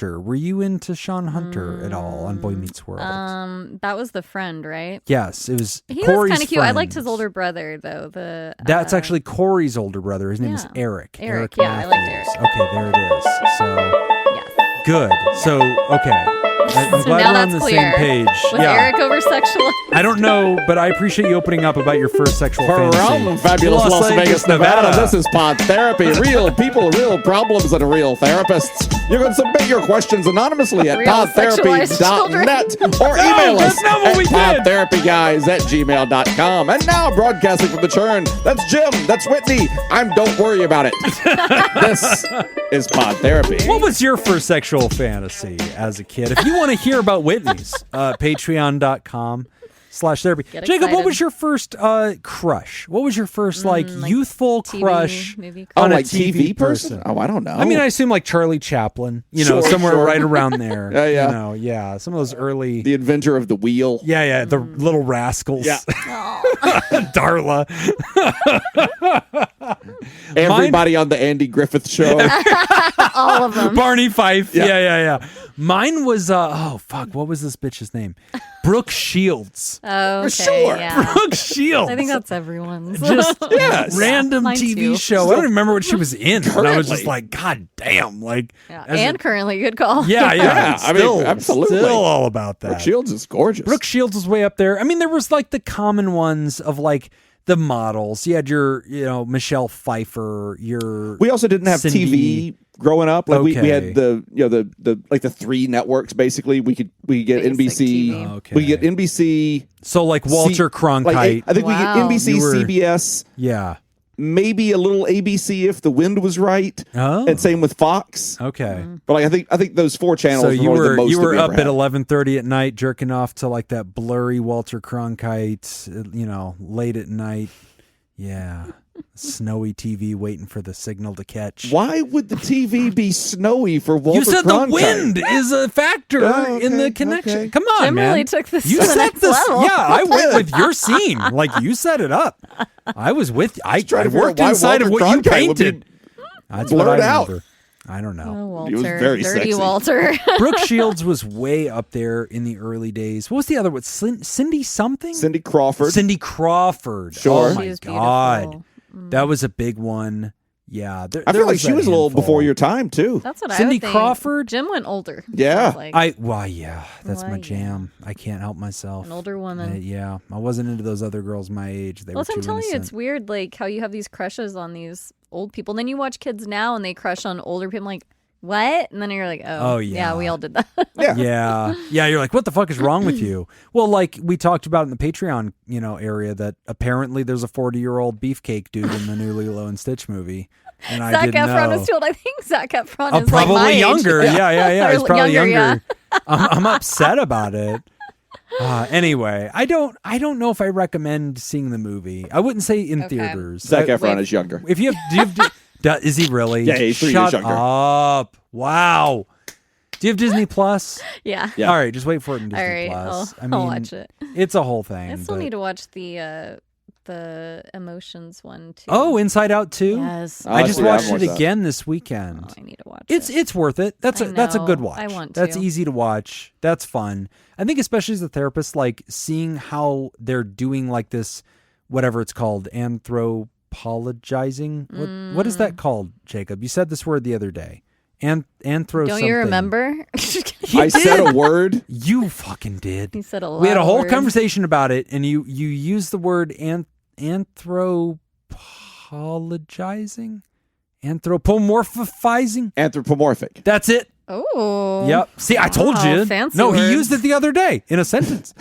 Hunter. Were you into Sean Hunter at all on Boy Meets World? That was the friend, right? Yes, it was. He Corey's was kind of cute. I friend. liked his older brother though. That's actually Corey's older brother. His name is Eric. Eric, yeah, I liked Eric. Okay, there it is. So Yes. good. So okay. I'm So glad now we're on that's the clear. same page. Was Eric over sexual? I don't know, but I appreciate you opening up about your first sexual fantasy. From fabulous Las Vegas, Nevada, this is Pod Therapy. Real people, real problems, and real therapists. You can submit your questions anonymously at podtherapy.net or email us at podtherapyguys@gmail.com. And now, broadcasting from the churn, that's Jim, that's Whitney. Don't worry about it. This is Pod Therapy. What was your first sexual fantasy as a kid? If you want to hear about Whitney's, patreon.com/therapy. Jacob, what was your first crush? What was your first youthful TV crush movie on a like TV person? Oh, I don't know. I mean, I assume like Charlie Chaplin, Sure, somewhere sure. right around there. Yeah. Some of those early. The Inventor of the Wheel. Yeah, the Little Rascals. Yeah. Darla. Everybody on the Andy Griffith Show. All of them. Barney Fife. Yeah. Yeah. Mine was, what was this bitch's name? Brooke Shields. Oh, okay. Sure. Yeah. Brooke Shields. I think that's everyone's. Just random Mine TV too. show. I don't even remember what she was in. And I was just Currently. like, God damn. Like, Yeah. as And currently, good call. yeah. I mean, absolutely. Still all about that. Brooke Shields is gorgeous. Brooke Shields was way up there. I mean, there was like the common ones of like the models. You had your, Michelle Pfeiffer, We also didn't have Cindy. TV growing up. Like we Okay. had the three networks basically. We could get Basic NBC. TV. Okay. We get NBC. So like Walter Cronkite. Like, I think we Wow. get NBC, You were- CBS, yeah. maybe a little ABC if the wind was right. Oh. And same with Fox. Okay. But like, I think those four channels. So you were the most you that were we up ever at had. 11:30 at night, jerking off to like that blurry Walter Cronkite, late at night. Yeah, snowy TV, waiting for the signal to catch. Why would the TV be snowy for Walter You said Cronkite? the wind is a factor Oh, in the okay, connection. okay. Come on, Jim man. really took this You to the set next this. level. Yeah, I went with your scene. Like you set it up. I was with. I trying to figure worked out why inside of Walter what you Cronkite would be painted. That's what I blurred out. remember. I don't know. Oh, Walter. He was very Dirty sexy. Walter. Brooke Shields was way up there in the early days. What was the other one? Cindy something? Cindy Crawford. Cindy Crawford. Sure. Oh She my was God. beautiful. That was a big one. Yeah. I feel like she was a little before your time too. That's what I Cindy would think. Crawford? Jim went older. Yeah. I was like, That's my Why, jam. I can't help myself. an older woman. Yeah. I wasn't into those other girls my age. They Well, were so too I'm telling you, innocent. it's weird, like how you have these crushes on these old people. Then you watch kids now and they crush on older people. I'm like, what? And then you're like, Oh, oh, yeah. we all did that. Yeah. You're like, what the fuck is wrong with you? Well, like we talked about in the Patreon, area that apparently there's a 40-year-old beefcake dude in the new Lilo and Stitch movie. And I Zac didn't Efron know. was too old. I think Zac Efron is Probably like my younger. age. Yeah. Or He's probably younger, younger. yeah. I'm upset about it. Anyway, I don't know if I recommend seeing the movie. I wouldn't say in Okay. theaters. Zac Efron is younger. If you have, is he really? Yeah, he's 3 Shut years younger. up! Wow. Do you have Disney Plus? Yeah. Yeah. All right, just wait for it in Disney All right, Plus. I'll watch it. It's a whole thing. I still but- need to watch the Emotions one too. Oh, Inside Out 2? yes. Oh, I just actually, I watched haven't it watched that. again this weekend. Oh, I need to watch It's worth it. That's I a good know. watch. I want That's to. easy to watch. That's fun. I think especially as a therapist, like seeing how they're doing like this, whatever it's called, anthropologizing. What is that called, Jacob? You said this word the other day. Anthro. Don't you remember? I said a word. You fucking did. He said a lot. We had a of whole words. conversation about it, and you used the word anthropologizing, anthropomorphizing. Anthropomorphic. That's it. Oh. Yep. See, I told Wow, you. fancy No, he words. used it the other day in a sentence.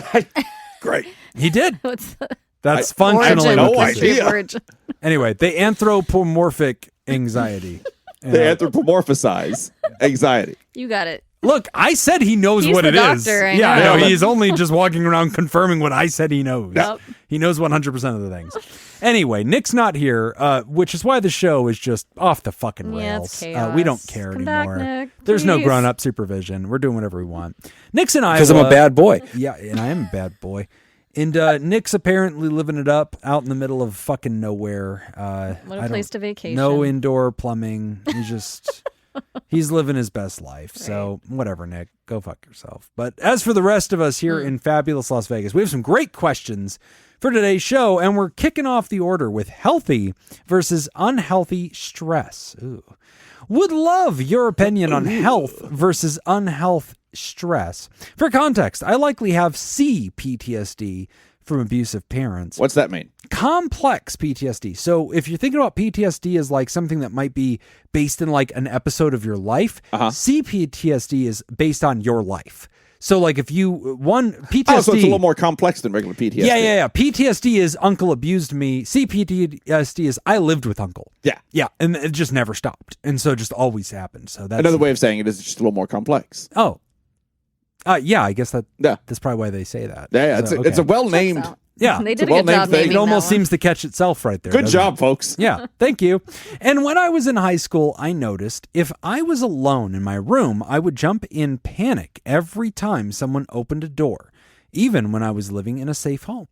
Great. He did. What's the That's I- functionally no what this is. idea. origin? Anyway, the anthropomorphic anxiety. They anthropomorphize anxiety. You got it. Look, I said he knows He's what the it is. doctor, I Yeah, I know. know. He's only just walking around confirming what I said he knows. Yep. He knows 100% of the things. Anyway, Nick's not here, which is why the show is just off the fucking Yeah, rails. it's chaos. We don't care Come back, anymore. Nick, There's no please. grown-up supervision. We're doing whatever we want. Nick's in Iowa. Because I'm a bad boy. Yeah, and I am a bad boy. And Nick's apparently living it up out in the middle of fucking nowhere. What a place to vacation. No indoor plumbing. He's just He's living his best life. So whatever, Nick, go fuck yourself. But as for the rest of us here in fabulous Las Vegas, we have some great questions for today's show, and we're kicking off the order with healthy versus unhealthy stress. Ooh. Would love your opinion on health versus unhealth stress. For context, I likely have CPTSD from abusive parents. What's that mean? Complex PTSD. So if you're thinking about PTSD as like something that might be based in like an episode of your life, CPTSD is based on your life. So like if you, PTSD. Oh, so it's a little more complex than regular PTSD. Yeah. PTSD is uncle abused me. CPTSD is I lived with uncle. Yeah. Yeah. And it just never stopped. And so it just always happened. So that's another way of saying it is just a little more complex. Oh. Yeah, I guess that's probably why they say that. Yeah, so, it's a well-named. Yeah, they did a good job naming it almost seems to catch itself right there. Good job, folks. Yeah, thank you. And when I was in high school, I noticed if I was alone in my room, I would jump in panic every time someone opened a door, even when I was living in a safe home.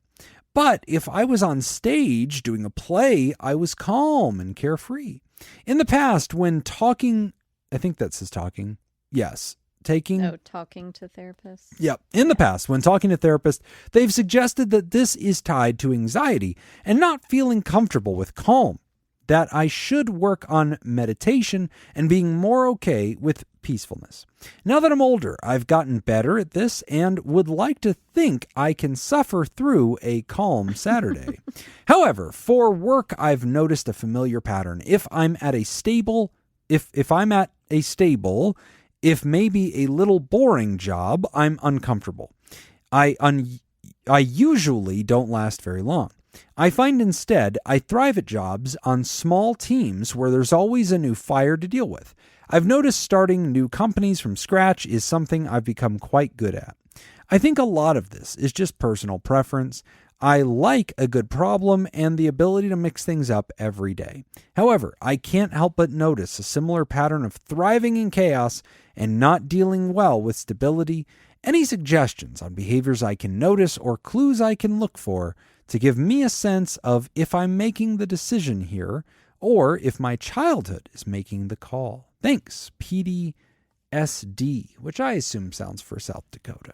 But if I was on stage doing a play, I was calm and carefree. In the past, when talking, I think that says talking. Yes. Talking to therapists. Yep. In the past, when talking to therapists, they've suggested that this is tied to anxiety and not feeling comfortable with calm, that I should work on meditation and being more okay with peacefulness. Now that I'm older, I've gotten better at this and would like to think I can suffer through a calm Saturday. However, for work, I've noticed a familiar pattern. If maybe a little boring job, I'm uncomfortable. I usually don't last very long. I find instead I thrive at jobs on small teams where there's always a new fire to deal with. I've noticed starting new companies from scratch is something I've become quite good at. I think a lot of this is just personal preference. I like a good problem and the ability to mix things up every day. However, I can't help but notice a similar pattern of thriving in chaos and not dealing well with stability. Any suggestions on behaviors I can notice or clues I can look for to give me a sense of if I'm making the decision here or if my childhood is making the call? Thanks, PDSD, which I assume sounds for South Dakota.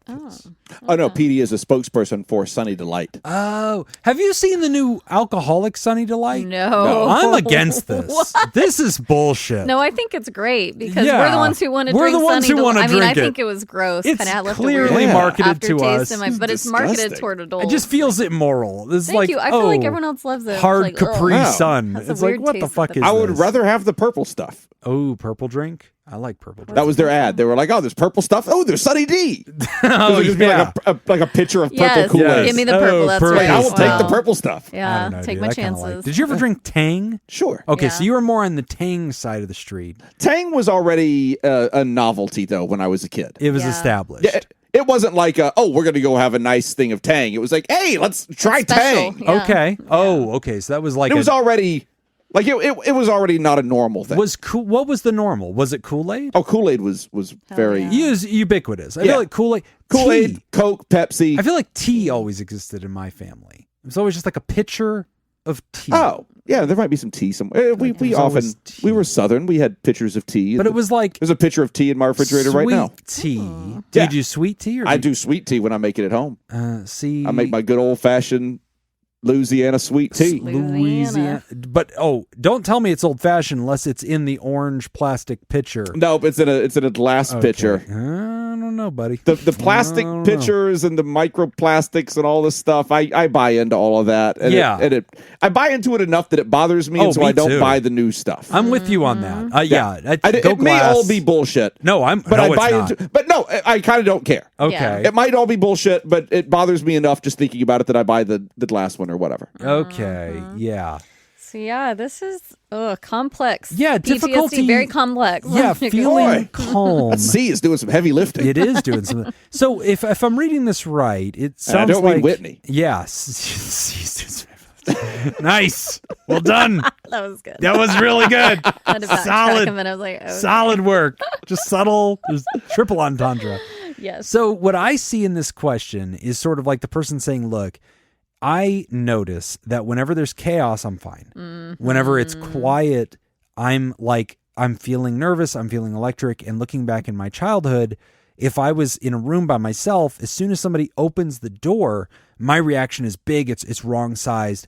No, PD is a spokesperson for Sunny Delight. Oh, have you seen the new alcoholic Sunny Delight? No. I'm against this. This is bullshit. No, I think it's great because we're the ones who want to drink Sunny Delight. I mean, I think it was gross. It's kind of clearly marketed to us. But it's marketed toward adults. It just feels immoral. It's Thank you. I feel like everyone else loves it. Hard like, Capri Sun. It's like, what the fuck is this? I would rather have the purple stuff. Oh, purple drink? I like purple drink. That was their ad. They were like, oh, there's purple stuff. Oh, there's Sunny D. Oh, just be like a picture of purple Kool-Aid. Give me the purple. That's purple. right. I will take the purple stuff. Yeah, know, take dude, my I kinda chances. Did you ever drink Tang? Sure. Okay, so you were more on the Tang side of the street. Tang was already a novelty, though, when I was a kid. It was established. Yeah, it wasn't like, we're going to go have a nice thing of Tang. It was like, hey, let's try Tang. Yeah. Okay. Oh, okay. So that was like it was already... Like it was already not a normal thing. What was the normal? Was it Kool-Aid? Oh, Kool-Aid was very ubiquitous. I feel like Kool-Aid, Coke, Pepsi. I feel like tea always existed in my family. It was always just like a pitcher of tea. Oh, yeah, there might be some tea somewhere. We were Southern. We had pitchers of tea. But it was like there's a pitcher of tea in my refrigerator right now. Tea. Do you do sweet tea? I do sweet tea when I make it at home. I make my good old fashioned Louisiana sweet tea. Louisiana. But don't tell me it's old fashioned unless it's in the orange plastic pitcher. Nope, it's in a glass pitcher. I don't know, buddy. The plastic pitchers and the microplastics and all this stuff, I buy into all of that. And I buy into it enough that it bothers me, and so I don't buy the new stuff. I'm with you on that. It may all be bullshit. No, I buy into. But no, I kind of don't care. Okay, it might all be bullshit, but it bothers me enough just thinking about it that I buy the glass one or whatever. Okay, yeah. So this is complex. Yeah, difficulty. PTSD, very complex. Yeah, feeling calm. That C is doing some heavy lifting. It is doing some. So if I'm reading this right, it sounds I don't like mean Whitney. Yes. Nice. Well done. That was good. That was really good. Solid. I was like, solid work. Just subtle. Just triple entendre. Yes. So what I see in this question is sort of like the person saying, look, I notice that whenever there's chaos, I'm fine. Mm-hmm. Whenever it's quiet, I'm like, I'm feeling nervous, I'm feeling electric, and looking back in my childhood, if I was in a room by myself, as soon as somebody opens the door, my reaction is big, it's wrong sized.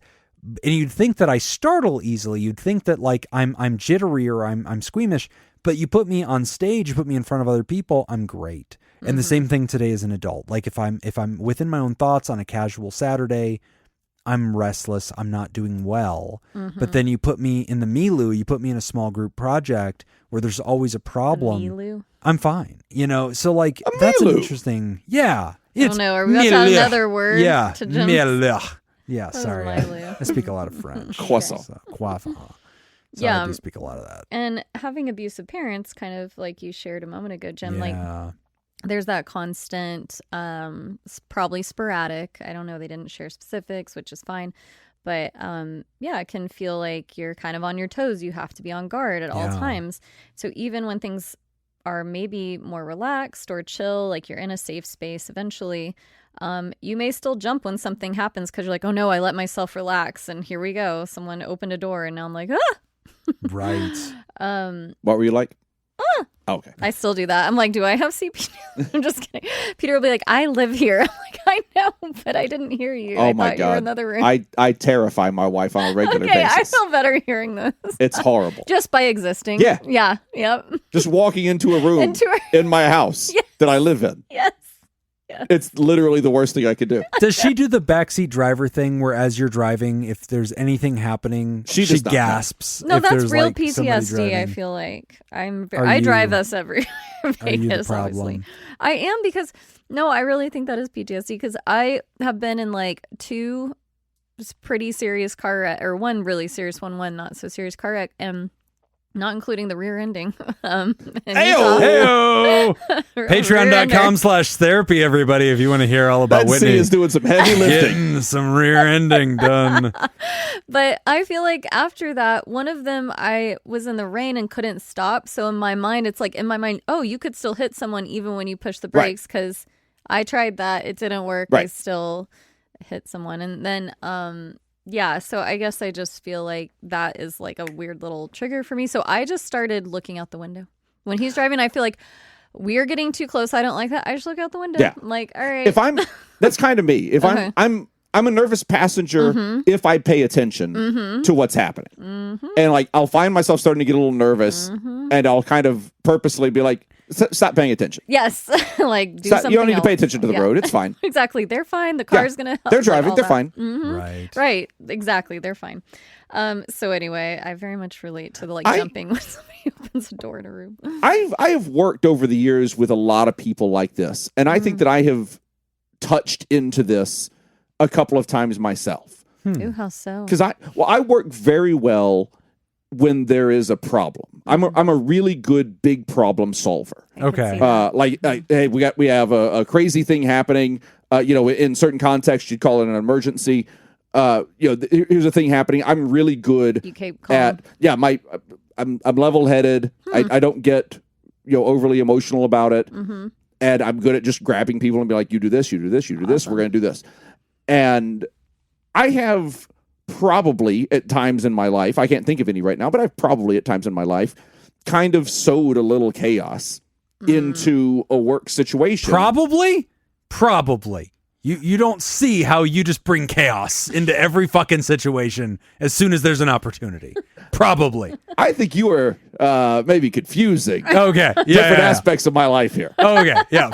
And you'd think that I startle easily. You'd think that like I'm jittery or I'm squeamish, but you put me on stage, you put me in front of other people, I'm great. And the same thing today as an adult. Like if I'm within my own thoughts on a casual Saturday, I'm restless, I'm not doing well. But then you put me in the Milu, you put me in a small group project where there's always a problem. Milu? I'm fine. So like that's an interesting. Yeah. I don't know. Are we about to add another word? Yeah. To Jim's? Milu. Yeah, sorry. I speak a lot of French. Croissant. So I do speak a lot of that. And having abusive parents, kind of like you shared a moment ago, Jim, like there's that constant, probably sporadic. I don't know. They didn't share specifics, which is fine. But it can feel like you're kind of on your toes. You have to be on guard at all times. So even when things are maybe more relaxed or chill, like you're in a safe space eventually, you may still jump when something happens because you're like, oh no, I let myself relax. And here we go. Someone opened a door and now I'm like, ah. Right. What were you like? Okay. I still do that. I'm like, do I have CPD? I'm just kidding. Peter will be like, I live here. I'm like, I know, but I didn't hear you. Oh I my thought God. you were in another room. I terrify my wife on a regular Okay, basis. I feel better hearing this. It's horrible. Just by existing. Yeah. Yeah. Yep. Just walking into a room in my house that I live in. Yes. It's literally the worst thing I could do. Does she do the backseat driver thing where as you're driving, if there's anything happening, she gasps? No, if that's there's, real like, somebody PTSD, driving? I feel like. I drive us every Vegas, obviously. I am because, no, I really think that is PTSD because I have been in like 2 pretty serious car wreck, or one really serious one not so serious car wreck, and not including the rear ending. Heyo! Patreon.com/therapy, everybody, if you want to hear all about Whitney. is doing some heavy lifting. Getting some rear ending done. But I feel like after that, one of them, I was in the rain and couldn't stop. So in my mind, it's like, oh, you could still hit someone even when you push the brakes because I tried that. It didn't work. I still hit someone. And then, so I guess I just feel like that is like a weird little trigger for me. So I just started looking out the window. When he's driving, I feel like we're getting too close. I don't like that. I just look out the window. Yeah. I'm like, all right. That's kind of me. If I'm a nervous passenger if I pay attention to what's happening. And like I'll find myself starting to get a little nervous and I'll kind of purposely be like, stop paying attention. Yes. Like do something You don't need else. to pay attention to the road. It's fine. Exactly. They're fine. The car's going to help. They're driving. They're fine. Right. Exactly. They're fine. So anyway, I very much relate to the jumping when somebody opens a door in a room. I have worked over the years with a lot of people like this. And I think that I have touched into this a couple of times myself. Ooh, how so? Because I work very well when there is a problem. I'm a really good big problem solver. Okay. Hey, we have a crazy thing happening. In certain contexts, you'd call it an emergency. Here's a thing happening. I'm really good you keep calm. I'm level-headed. I don't get overly emotional about it. And I'm good at just grabbing people and be like, you do this, you do this, you do this. We're going to do this. And I have probably at times in my life, I can't think of any right now, but I've probably at times in my life kind of sowed a little chaos into a work situation. Probably. You don't see how you just bring chaos into every fucking situation as soon as there's an opportunity. Probably. I think you are maybe confusing. Okay. Different aspects of my life here. Okay. Yeah.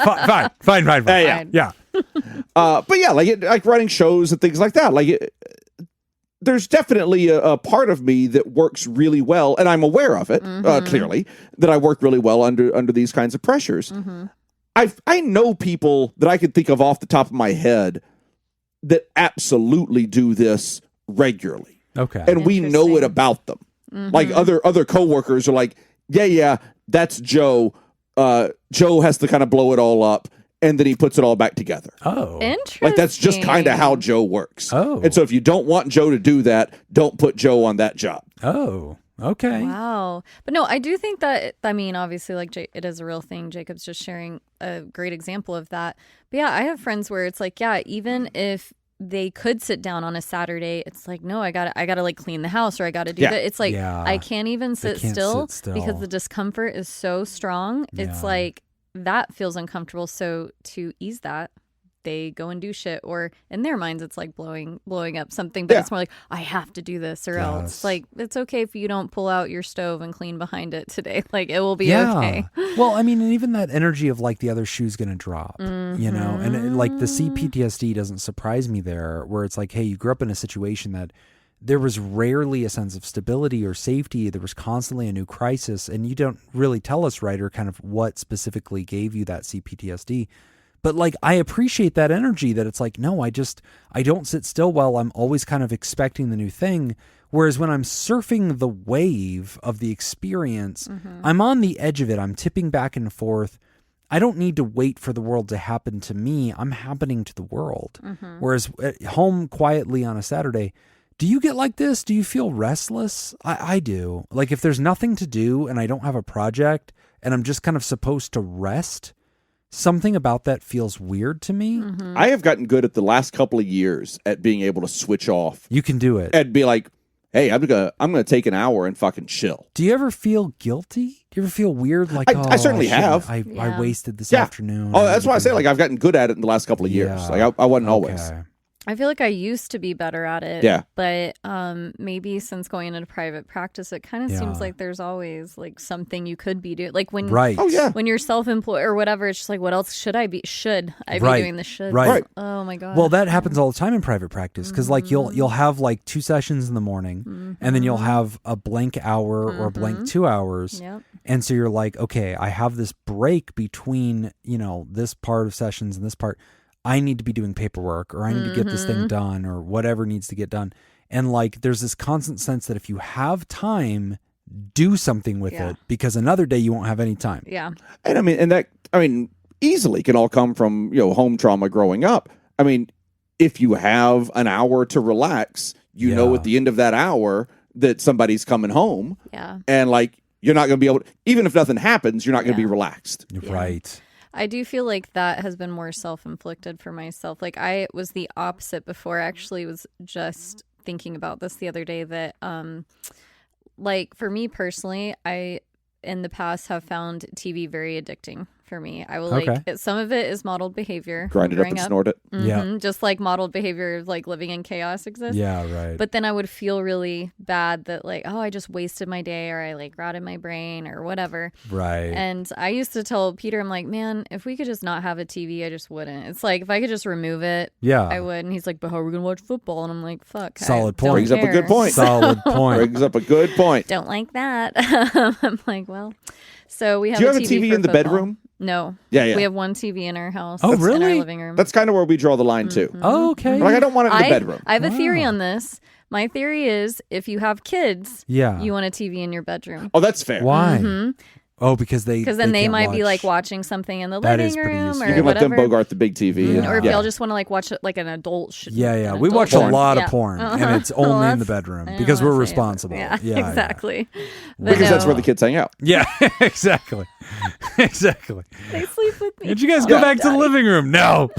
Fine. Yeah. But yeah, like running shows and things like that. There's definitely a part of me that works really well, and I'm aware of it, clearly, that I work really well under these kinds of pressures. I know people that I could think of off the top of my head that absolutely do this regularly. Okay. And we know it about them. Like other coworkers are like, yeah, that's Joe. Joe has to kind of blow it all up, and then he puts it all back together. Oh. Interesting. Like that's just kind of how Joe works. Oh. And so if you don't want Joe to do that, don't put Joe on that job. Oh. Okay. Wow. But no, I do think that, obviously, it is a real thing. Jacob's just sharing a great example of that. But yeah, I have friends where it's like, even if they could sit down on a Saturday. It's like, no, I gotta like clean the house, or I gotta do that. It's like, I can't even sit still because the discomfort is so strong. It's like, that feels uncomfortable. So to ease that, they go and do shit, or in their minds it's like blowing up something, but it's more like, I have to do this or else. Like, it's okay if you don't pull out your stove and clean behind it today. Like, it will be okay. Well, I mean, and even that energy of like the other shoe's gonna drop, you know, and like the CPTSD doesn't surprise me there, where it's like, hey, you grew up in a situation that there was rarely a sense of stability or safety. There was constantly a new crisis, and you don't really tell us, right, or kind of what specifically gave you that CPTSD. But like, I appreciate that energy that it's like, no, I don't sit still well. I'm always kind of expecting the new thing. Whereas when I'm surfing the wave of the experience, I'm on the edge of it. I'm tipping back and forth. I don't need to wait for the world to happen to me. I'm happening to the world. Whereas at home quietly on a Saturday, do you get like this? Do you feel restless? I do. Like, if there's nothing to do and I don't have a project and I'm just kind of supposed to rest, something about that feels weird to me. I have gotten good at the last couple of years at being able to switch off. You can do it. And be like, hey, I'm gonna take an hour and fucking chill. Do you ever feel guilty? Do you ever feel weird? Like, I certainly have. I wasted this afternoon. Oh, that's why I say, like, I've gotten good at it in the last couple of years. Like, I wasn't always. I feel like I used to be better at it. Yeah. But maybe since going into private practice, it kind of seems like there's always like something you could be doing. Like when when you're self-employed or whatever, it's just like, what else should I be? Should I be doing this? Should. Right. Oh my God. Well, that happens all the time in private practice, because like you'll have like 2 sessions in the morning, and then you'll have a blank hour or a blank 2 hours. Yep. And so you're like, okay, I have this break between, you know, this part of sessions and this part. I need to be doing paperwork, or I need to get this thing done, or whatever needs to get done. And like, there's this constant sense that if you have time, do something with it, because another day you won't have any time. Yeah. And I mean, easily can all come from, you know, home trauma growing up. I mean, if you have an hour to relax, you know, at the end of that hour that somebody's coming home. Yeah. And like, you're not going to be able to, even if nothing happens, you're not going to be relaxed. Right. I do feel like that has been more self-inflicted for myself. Like, I was the opposite before. I actually was just thinking about this the other day that, like, for me personally, I, in the past, have found TV very addicting for me. I will some of it is modeled behavior. Grind it up and snort it. Yeah. Just like modeled behavior of like living in chaos exists. Yeah, right. But then I would feel really bad that like, oh, I just wasted my day, or I like rotted my brain or whatever. Right. And I used to tell Peter, I'm like, man, if we could just not have a TV, I just wouldn't. It's like, if I could just remove it, I would. And he's like, but how are we going to watch football? And I'm like, fuck. Solid point. Brings up a good point. Solid point. Brings up a good point. Don't like that. I'm like, well, so we have Do you have a TV in the bedroom? No. Yeah. We have one TV in our house. Oh, really? In our living room. That's kind of where we draw the line, too. Oh, okay. Like, I don't want it in the bedroom. I have a theory on this. My theory is if you have kids, you want a TV in your bedroom. Oh, that's fair. Why? Oh, because then they might be like watching something in the living room, or you can let whatever. them bogart the big TV, or if y'all just want to like watch it like an adult. We watch a lot of porn, and it's only in the bedroom because we're responsible. Yeah, exactly. Because that's where the kids hang out. Yeah, exactly. Exactly. They sleep with me. Did you guys go back to the living room? No.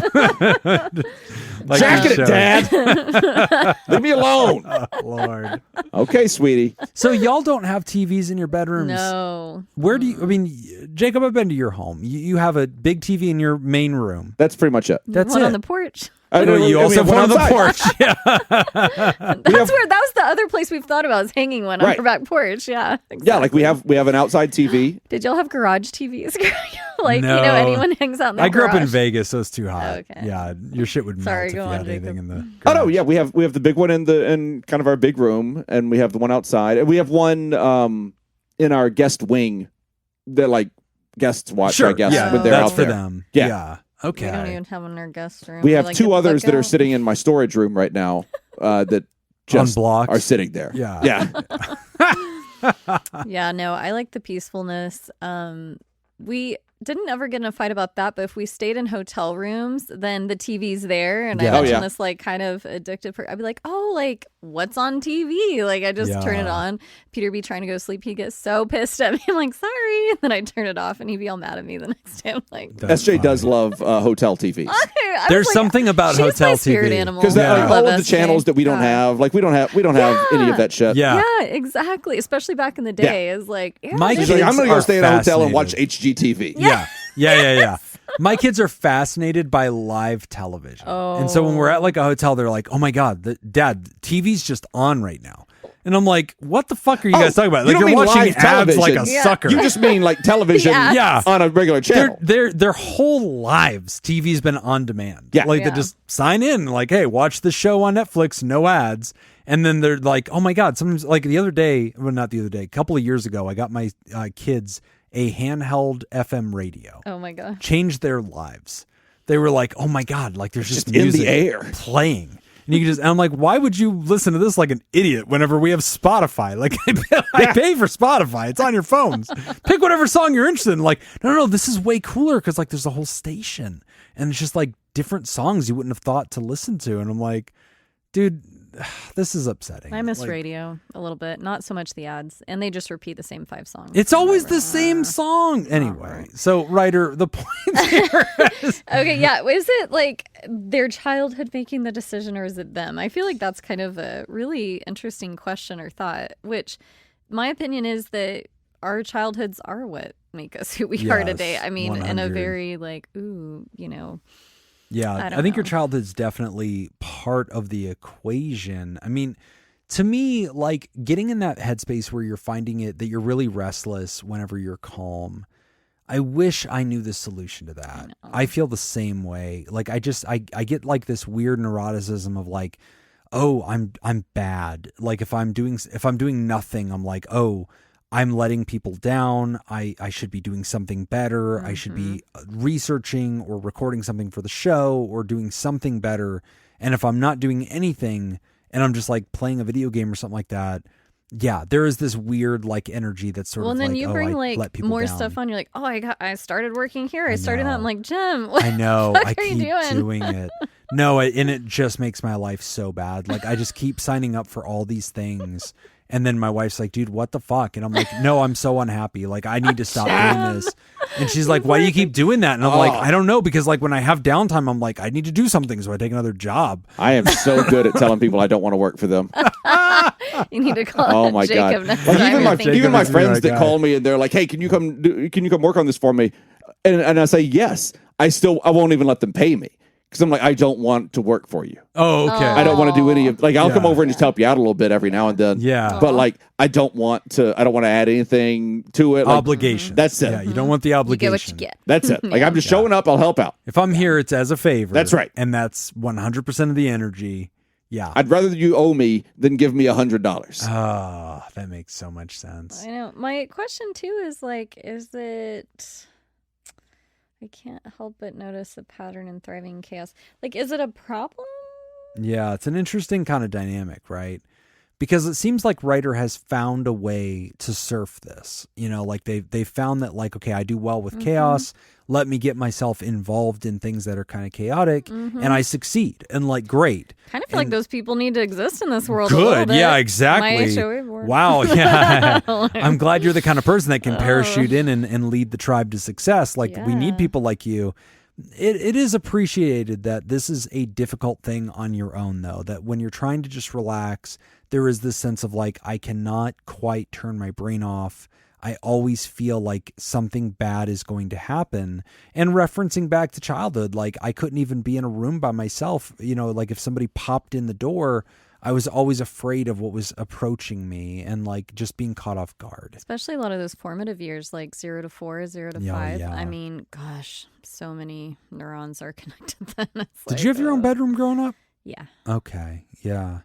Like, jacket it, Dad. Leave me alone. Oh, Lord. Okay, sweetie. So y'all don't have TVs in your bedrooms? No. Where do you, I mean, Jacob, I've been to your home. You have a big TV in your main room. That's pretty much it. That's one it. on the porch. You also have one on the porch. Yeah. That was the other place we've thought about, is hanging one on our back porch. Yeah. Exactly. Yeah, like we have an outside TV. Did y'all have garage TVs? Like, no. Anyone hangs out in the garage? I grew up in Vegas, so it's too hot. Oh, okay. Yeah, your shit would melt if you had anything in the garage. Oh no, yeah, we have the big one in kind of our big room, and we have the one outside, and we have one in our guest wing that like guests watch. I guess when they're that's out for there. them. Yeah. Okay. We don't even have one in our guest room. We have two others that are sitting in my storage room right now that just are sitting there. Yeah. Yeah, no, I like the peacefulness. We didn't ever get in a fight about that, but if we stayed in hotel rooms, then the TV's there, and I mentioned this like kind of addictive. I'd be like, oh, like what's on TV? Like I just turn it on. Peter be trying to go to sleep. He gets so pissed at me. I'm like, sorry, and then I turn it off, and he'd be all mad at me the next day. I'm like, SJ does love hotel TVs. There's something about hotel TV because all of the channels that we don't have, like we don't have any of that shit. Yeah, exactly. Especially back in the day, is like my kids I'm gonna go stay in a hotel and watch HGTV. Yeah. My kids are fascinated by live television, and so when we're at like a hotel, they're like, "Oh my god, Dad, TV's just on right now." And I'm like, what the fuck are you guys talking about? Like you're watching ads like a sucker. You just mean like television on a regular channel. Their whole lives, TV's been on demand. Yeah. Like they just sign in, like, hey, watch the show on Netflix, no ads. And then they're like, oh my God. Sometimes like the other day, well, not the other day, a couple of years ago, I got my kids a handheld FM radio. Oh my God. Changed their lives. They were like, oh my God, like there's just in music the air playing. And you can and I'm like, why would you listen to this like an idiot whenever we have Spotify? Like I pay for Spotify. It's on your phones. Pick whatever song you're interested in. Like, no, this is way cooler because like there's a whole station and it's just like different songs you wouldn't have thought to listen to. And I'm like, dude, this is upsetting. I miss radio a little bit. Not so much the ads. And they just repeat the same 5 songs. It's always the same song. Anyway, so Ryder, the point here is... Okay, yeah. Is it like their childhood making the decision or is it them? I feel like that's kind of a really interesting question or thought, which my opinion is that our childhoods are what make us who we are today. I mean, 100. In a very like, Yeah, I think your childhood's definitely part of the equation. I mean, to me, like getting in that headspace where you're finding it that you're really restless whenever you're calm. I wish I knew the solution to that. I feel the same way. Like I get like this weird neuroticism of like, oh, I'm bad. Like if I'm doing nothing, I'm like, oh, I'm letting people down. I should be doing something better. I should be researching or recording something for the show or doing something better. And if I'm not doing anything and I'm just like playing a video game or something like that, yeah, there is this weird like energy that's sort of like, then you bring like more down. stuff on. You're like, I started working here. I started that. I'm like, Jim, what I know. the fuck I are keep you doing it. No, and it just makes my life so bad. Like I just keep signing up for all these things. And then my wife's like, dude, what the fuck? And I'm like, no, I'm so unhappy. Like, I need to stop doing this. And she's like, why do you keep doing that? And I'm like, I don't know. Because like when I have downtime, I'm like, I need to do something. So I take another job. I am so good at telling people I don't want to work for them. You need to call my Jacob God. next Like time. even my friends that call me and they're like, hey, can you come work on this for me? And I say, yes. I won't even let them pay me. Because I'm like, I don't want to work for you. Oh, okay. I don't want to do any of I'll come over and just help you out a little bit every now and then. Yeah. But like, I don't want to add anything to it. Like, obligation. That's it. Yeah, you don't want the obligation. You get what you get. That's it. Like, I'm just showing up. I'll help out. If I'm here, it's as a favor. That's right. And that's 100% of the energy. Yeah. I'd rather you owe me than give me $100. Oh, that makes so much sense. I know. My question too is like, is it... I can't help but notice a pattern in thriving chaos. Like, is it a problem? Yeah, it's an interesting kind of dynamic, right? Because it seems like Ryder has found a way to surf this. You know, like they found that like, okay, I do well with chaos. Let me get myself involved in things that are kind of chaotic and I succeed. And like, great. Kind of feel like those people need to exist in this world. Good. A little bit. Yeah, exactly. Wow. Yeah. I'm glad you're the kind of person that can parachute in and lead the tribe to success. Like we need people like you. It is appreciated that this is a difficult thing on your own, though, that when you're trying to just relax, there is this sense of like, I cannot quite turn my brain off. I always feel like something bad is going to happen. And referencing back to childhood, like I couldn't even be in a room by myself. You know, like if somebody popped in the door, I was always afraid of what was approaching me and like just being caught off guard. Especially a lot of those formative years, like 0 to 4, 0 to 5. Yeah. I mean, gosh, so many neurons are connected then. Did you have your own bedroom growing up? Yeah. Okay. Yeah.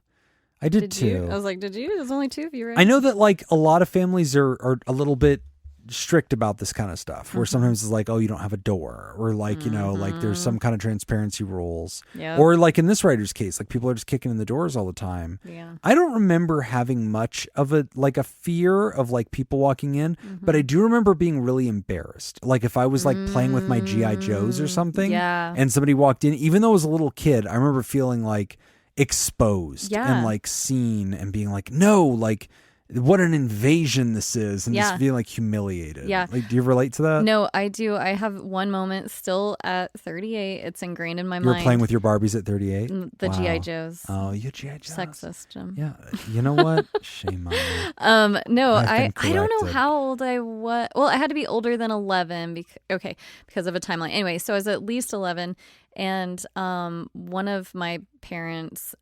I did too. I was like, did you? There's only 2 of you, right? I know that like a lot of families are a little bit strict about this kind of stuff where sometimes it's like, oh, you don't have a door or like, you know, like there's some kind of transparency rules or like in this writer's case, like people are just kicking in the doors all the time. Yeah. I don't remember having much of a fear of like people walking in, but I do remember being really embarrassed. Like if I was like playing with my G.I. Joes or something and somebody walked in, even though I was a little kid, I remember feeling like exposed and like seen and being like, no, like what an invasion this is, and Yeah. just feeling like humiliated. Yeah. Like, do you relate to that? No, I do. I have one moment still at 38. It's ingrained in my You were mind. playing with your Barbies at 38? The Wow. G.I. Joes. Oh, you G.I. Joes. Sexist, Jim. Yeah. You know what? Shame on you. No, I've I been don't know corrected. how old I was. Well, I had to be older than 11 because of a timeline. Anyway, so I was at least 11, and one of my parents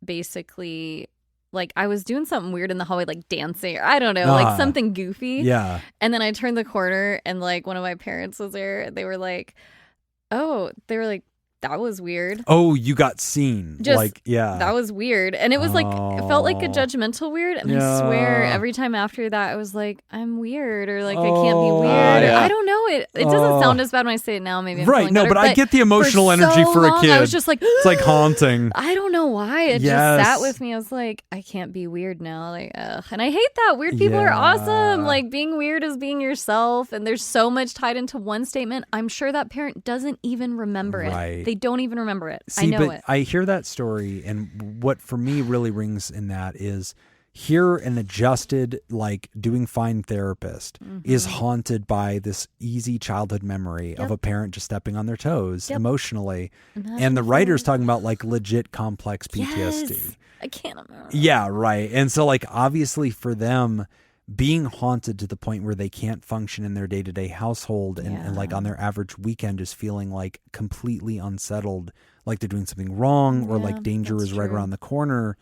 basically, like, I was doing something weird in the hallway, like dancing, or I don't know, like something goofy. Yeah. And then I turned the corner, and like one of my parents was there. They were like, that was weird. Oh, you got seen. Just, like, yeah. That was weird. And it was like, it felt like a judgmental weird. And I swear every time after that, I was like, I'm weird, or like, I can't be weird. yeah. I don't know. It doesn't sound as bad when I say it now. Maybe I'm right. feeling No, better, but I get the emotional energy for a long, kid. I was just like, it's like haunting. I don't know why. It just sat with me. I was like, I can't be weird now. Like, ugh. And I hate that. Weird people are awesome. Like, being weird is being yourself. And there's so much tied into one statement. I'm sure that parent doesn't even remember it. Right. They don't even remember it. See, I know but it. I hear that story, and what for me really rings in that is here an adjusted, like, doing fine therapist is haunted by this easy childhood memory of a parent just stepping on their toes emotionally. And the writer's talking about like legit complex PTSD. Yes. I can't imagine. Yeah, right. And so, like, obviously for them, being haunted to the point where they can't function in their day-to-day household and like on their average weekend just feeling like completely unsettled, like they're doing something wrong or like danger is right around the corner.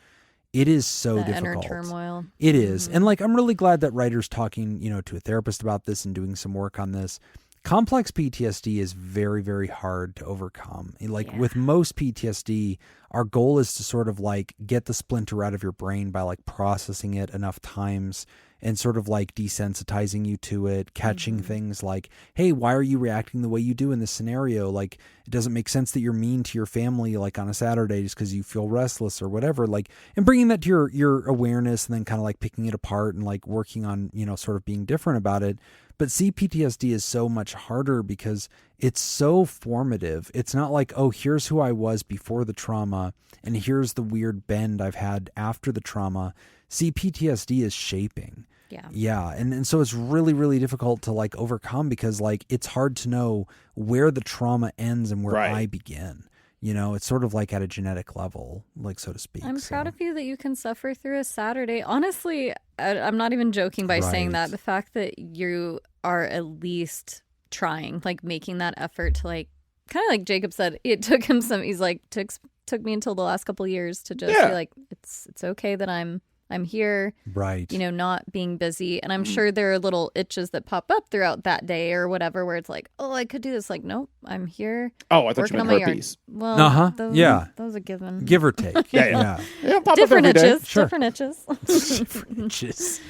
It is so difficult. Inner turmoil. It is. And like, I'm really glad that writer's talking, to a therapist about this and doing some work on this. Complex PTSD is very, very hard to overcome. Like with most PTSD, our goal is to sort of like get the splinter out of your brain by like processing it enough times and sort of like desensitizing you to it, catching things like, hey, why are you reacting the way you do in this scenario? Like, it doesn't make sense that you're mean to your family like on a Saturday just because you feel restless or whatever. Like, and bringing that to your awareness and then kind of like picking it apart and like working on, sort of being different about it. But PTSD is so much harder because it's so formative. It's not like, oh, here's who I was before the trauma and here's the weird bend I've had after the trauma. PTSD is shaping. Yeah. And so it's really, really difficult to like overcome because like it's hard to know where the trauma ends and where I begin. It's sort of like at a genetic level, like, so to speak. I'm proud of you that you can suffer through a Saturday. Honestly, I'm not even joking by saying that. The fact that you are at least trying, like making that effort to like, kind of like Jacob said, it took him he's like, took me until the last couple of years to just be like, it's okay that I'm here, right? Not being busy. And I'm sure there are little itches that pop up throughout that day or whatever, where it's like, oh, I could do this. Like, nope, I'm here. Oh, I thought you meant herpes. Well, yeah, that was a given. Give or take. Yeah, pop different up every itches. day. Sure. Different itches. Different itches.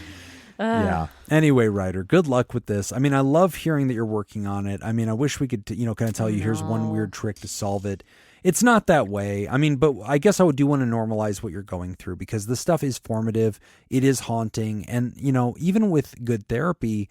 Yeah. Anyway, writer, good luck with this. I mean, I love hearing that you're working on it. I mean, I wish we could, kind of tell you, here's one weird trick to solve it. It's not that way. I mean, but I guess I do want to normalize what you're going through because this stuff is formative. It is haunting. And, even with good therapy,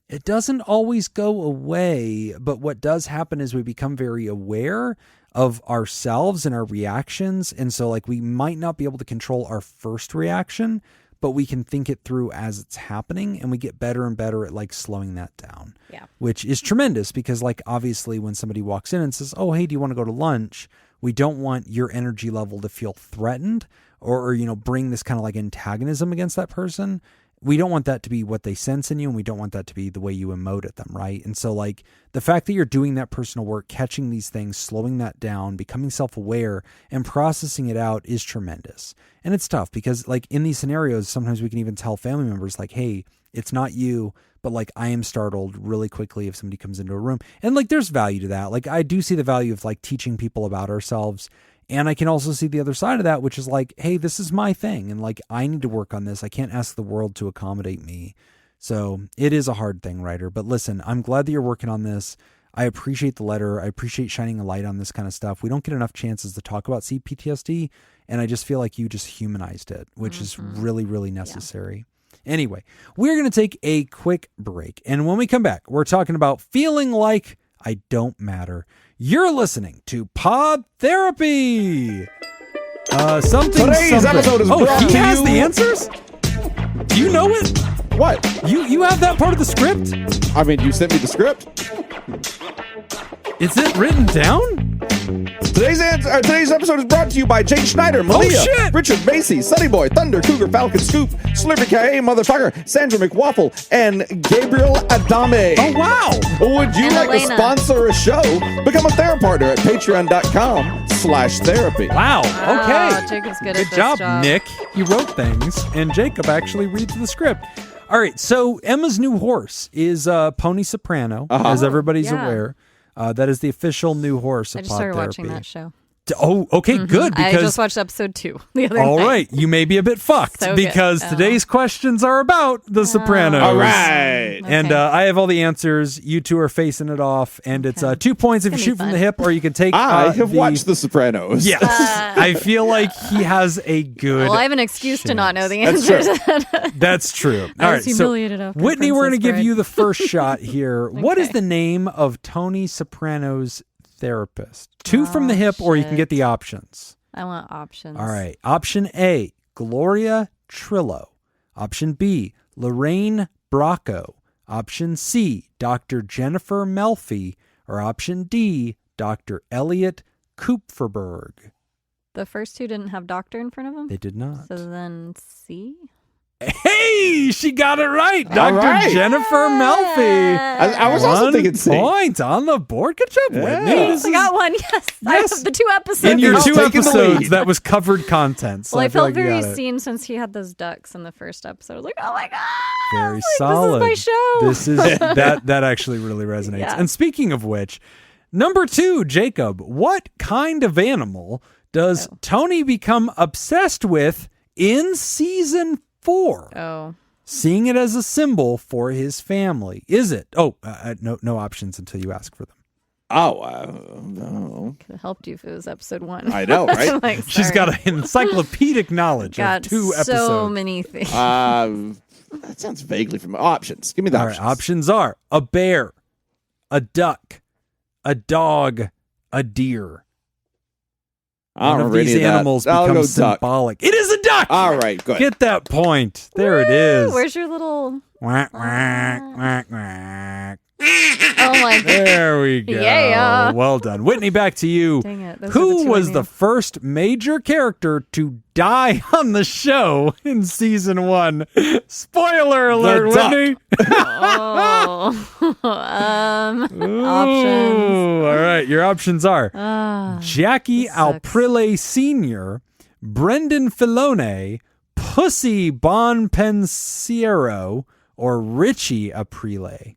it doesn't always go away. But what does happen is we become very aware of ourselves and our reactions. And so like we might not be able to control our first reaction, but we can think it through as it's happening and we get better and better at like slowing that down. Yeah. Which is tremendous because like obviously when somebody walks in and says, oh, hey, do you want to go to lunch? We don't want your energy level to feel threatened or bring this kind of like antagonism against that person. We don't want that to be what they sense in you, and we don't want that to be the way you emote at them, right? And so like the fact that you're doing that personal work, catching these things, slowing that down, becoming self-aware and processing it out is tremendous. And it's tough because like in these scenarios, sometimes we can even tell family members like, hey, it's not you, but like I am startled really quickly if somebody comes into a room. And like there's value to that. Like I do see the value of like teaching people about ourselves. And I can also see the other side of that, which is like, hey, this is my thing. And like, I need to work on this. I can't ask the world to accommodate me. So it is a hard thing, writer. But listen, I'm glad that you're working on this. I appreciate the letter. I appreciate shining a light on this kind of stuff. We don't get enough chances to talk about PTSD. And I just feel like you just humanized it, which is really, really necessary. Yeah. Anyway, we're going to take a quick break. And when we come back, we're talking about feeling like I don't matter. You're listening to Pod Therapy. Today's episode is brought he to has you the answers? Do you know it? What? You have that part of the script? I mean, you sent me the script. Is it written down? Today's episode is brought to you by Jake Schneider, Malia, Richard Macy, Sunny Boy, Thunder, Cougar, Falcon, Scoop, Slurpee K.A. Motherfucker, Sandra McWaffle, and Gabriel Adame. Oh, wow. Would you like Elena. to sponsor a show? Become a therapy partner at patreon.com/therapy. Wow. Okay. Jacob's good at Good this job, Nick. You wrote things, and Jacob actually reads the script. All right, so Emma's new horse is Pony Soprano, as everybody's aware. That is the official new horse of I just started PodTherapy. watching that show. Oh, okay, good. Because I just watched episode 2 the other night. all right, you may be a bit fucked So because good. today's questions are about The Sopranos. All right. And I have all the answers. You two are facing it off, and it's 2 points if you It's shoot gonna from be the hip, or you can take. I have watched The Sopranos. Yes, I feel like he has a good. Well, I have an excuse to not know the That's answers. That's true. I All was right, humiliated after Whitney, we're going to Princess give Bride. you the first shot here. What is Okay. the name of Tony Soprano's therapist? 2 from the hip, or you can shit. get the options. I want options. All right. Option A, Gloria Trillo. Option B, Lorraine Bracco. Option C, Dr. Jennifer Melfi. Or option D, Dr. Elliot Kupferberg. The first 2 didn't have doctor in front of them? They did not. So then C? Hey, she got it right. All Dr. right. Jennifer Melfi. I was also 1 thinking C. point on the board. Good job, Whitney. This I is- got one, yes. I Yes. have the 2 episodes. in your You're 2 taking the episodes, lead. that was covered content. So Well, I feel felt like you very got it. seen since he had those ducks in the first episode. I was like, oh my God. Very Like, solid. This is my show. This is that actually really resonates. Yeah. And speaking of which, number 2, Jacob, what kind of animal does Tony become obsessed with in season 4? Oh. Seeing it as a symbol for his family. Is it? Oh, no options until you ask for them. No. Could have helped you if it was episode 1. I know, right? Like, She's sorry. got an encyclopedic knowledge Got of 2 episodes. so many things. That sounds vaguely familiar. Options. Give me the All options. right, options are a bear, a duck, a dog, a deer. One of these animals I'll go becomes duck. symbolic. It is a duck. All right, good. Get that point. There it is. Where's your little... Quack, quack, quack, quack. Oh my God. There we go. Yeah. Well done. Whitney, back to you. Dang it. Those are Who the 2 I was knew. the first major character to die on the show in season 1? Spoiler alert, duck. Whitney. Oh. Options. Ooh, all right, your options are Jackie this sucks. Alprile Sr., Brendan Filone, Pussy Bonpensiero, or Richie Aprile.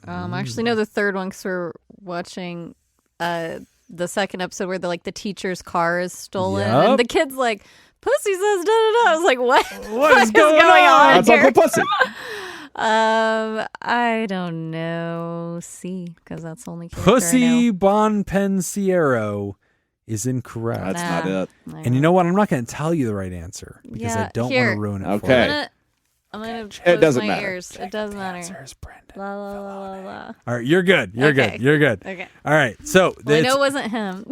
I actually know the third one because we're watching the second episode where the teacher's car is stolen. Yep. And the kid's like, Pussy says da-da-da. I was like, what? What is going on? That's here? Uncle Pussy. I don't know. C, because that's the only character I Pussy know. Bonpensiero is incorrect. That's not it. And you know what? I'm not going to tell you the right answer because I Yeah, don't want here. to ruin it for Okay. you. I'm gonna It close doesn't my matter. ears. It does The matter. answer is Brendan. La, la, la, la, la. All right, you're good. You're Okay. good. You're good. Okay. All right, so Well, I it's know it wasn't him.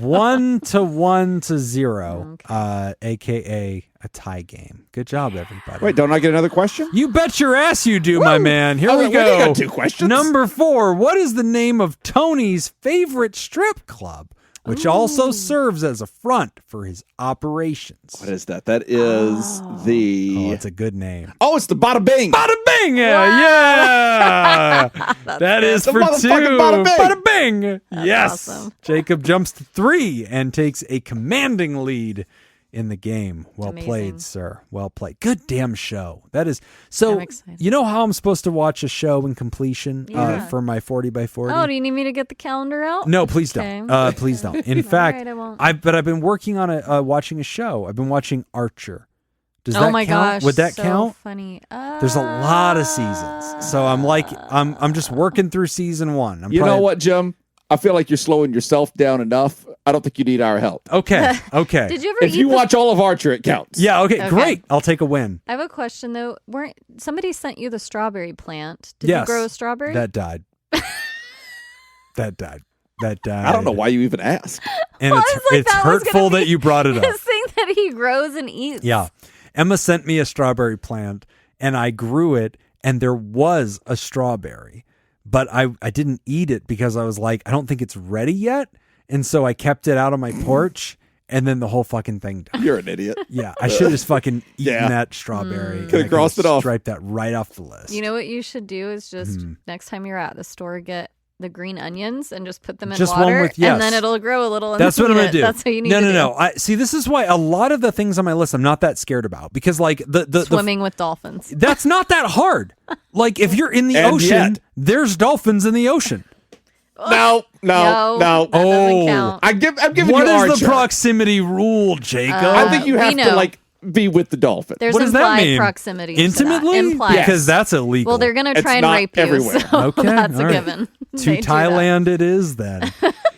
1-1-0, aka a tie game. Good job, everybody. Wait, don't I get another question? You bet your ass you do, my man. Here I we was like, Whitney go. got 2 questions. Number 4. What is the name of Tony's favorite strip club, which also serves as a front for his operations? What is that? That is the... Oh, it's a good name. Oh, it's the Bada Bing. Bada bing! Yeah! That is The for 2. motherfucking Bada Bing. Bing! Yes! awesome. Jacob jumps to 3 and takes a commanding lead in the game. Well Amazing. played, sir. Well played. Good damn show. That is so. I'm excited. You know how I'm supposed to watch a show in completion Yeah. for my 40x40? Oh, do you need me to get the calendar out? No, please Okay. don't. Please don't. In fact, right, I won't. I've been working on watching a show. I've been watching Archer. Does Oh that my count? gosh. Would that so count? Funny. There's a lot of seasons, so I'm just working through season 1. You know what, Jim? I feel like you're slowing yourself down enough. I don't think you need our help. Okay. Did you ever If eat you the- watch all of Archer, it counts. Yeah. Okay. Okay. Great. I'll take a win. I have a question though. Somebody sent you the strawberry plant? Did Yes. you grow a strawberry? That died. That died. I don't know why you even asked. And Well, I it's was like, it's that was gonna hurtful be that you brought it up. This thing that he grows and eats. Yeah. Emma sent me a strawberry plant, and I grew it, and there was a strawberry. But I didn't eat it because I was like, I don't think it's ready yet. And so I kept it out on my porch, and then the whole fucking thing died. You're an idiot. Yeah, I should have just fucking eaten that strawberry. Could have crossed it off. Striped that right off the list. You know what you should do is just next time you're at the store, get the green onions and just put them in just water, one with, yes. and then it'll grow a little. That's what I'm going to do. That's what you need to do. No. See, this is why a lot of the things on my list I'm not that scared about, because like the swimming with dolphins. That's not that hard. Like if you're in the ocean, there's dolphins in the ocean. No. That doesn't count. I'm giving what you is Archer. the proximity rule, Jacob? I think you have to like be with the dolphin. There's what does that mean? Proximity intimately? To that. Because that's illegal. Well, they're going to try and rape everywhere. you. So okay, that's all a right. given. To Thailand it is then.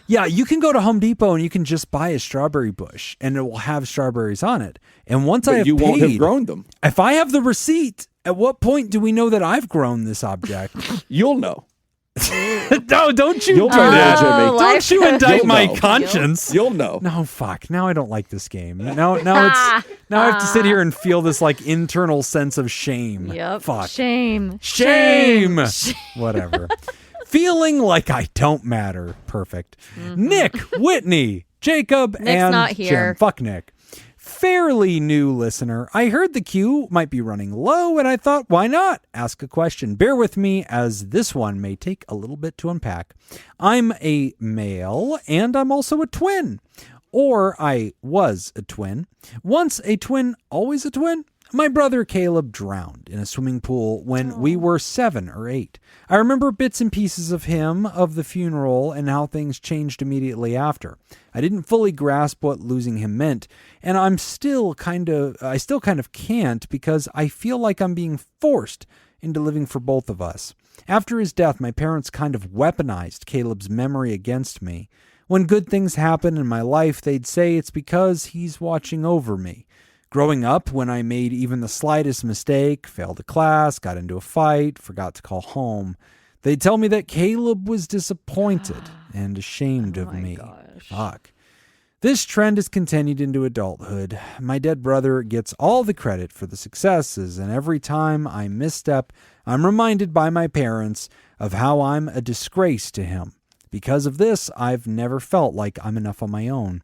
Yeah, you can go to Home Depot and you can just buy a strawberry bush and it will have strawberries on it. And once I have you paid, won't have grown them. If I have the receipt, at what point do we know that I've grown this object? You'll know. No, don't you You'll do turn that. on Jimmy. Don't you indict You'll my know. conscience. You'll know. No, fuck. Now I don't like this game. Now I have to sit here and feel this like internal sense of shame. Yep. Fuck. Shame. Whatever. Feeling like I don't matter. Perfect. Nick, Whitney, Jacob, Nick's and not here. Jim. Fuck Nick. Fairly new listener. I heard the queue might be running low, and I thought, why not? Ask a question. Bear with me, as this one may take a little bit to unpack. I'm a male, and I'm also a twin. Or I was a twin. Once a twin, always a twin? My brother Caleb drowned in a swimming pool when we were 7 or 8. I remember bits and pieces of him, of the funeral, and how things changed immediately after. I didn't fully grasp what losing him meant, and I still kind of can't, because I feel like I'm being forced into living for both of us. After his death, my parents kind of weaponized Caleb's memory against me. When good things happen in my life, they'd say it's because he's watching over me. Growing up, when I made even the slightest mistake, failed a class, got into a fight, forgot to call home, they'd tell me that Caleb was disappointed and ashamed of me. Gosh. Fuck. This trend has continued into adulthood. My dead brother gets all the credit for the successes, and every time I misstep, I'm reminded by my parents of how I'm a disgrace to him. Because of this, I've never felt like I'm enough on my own.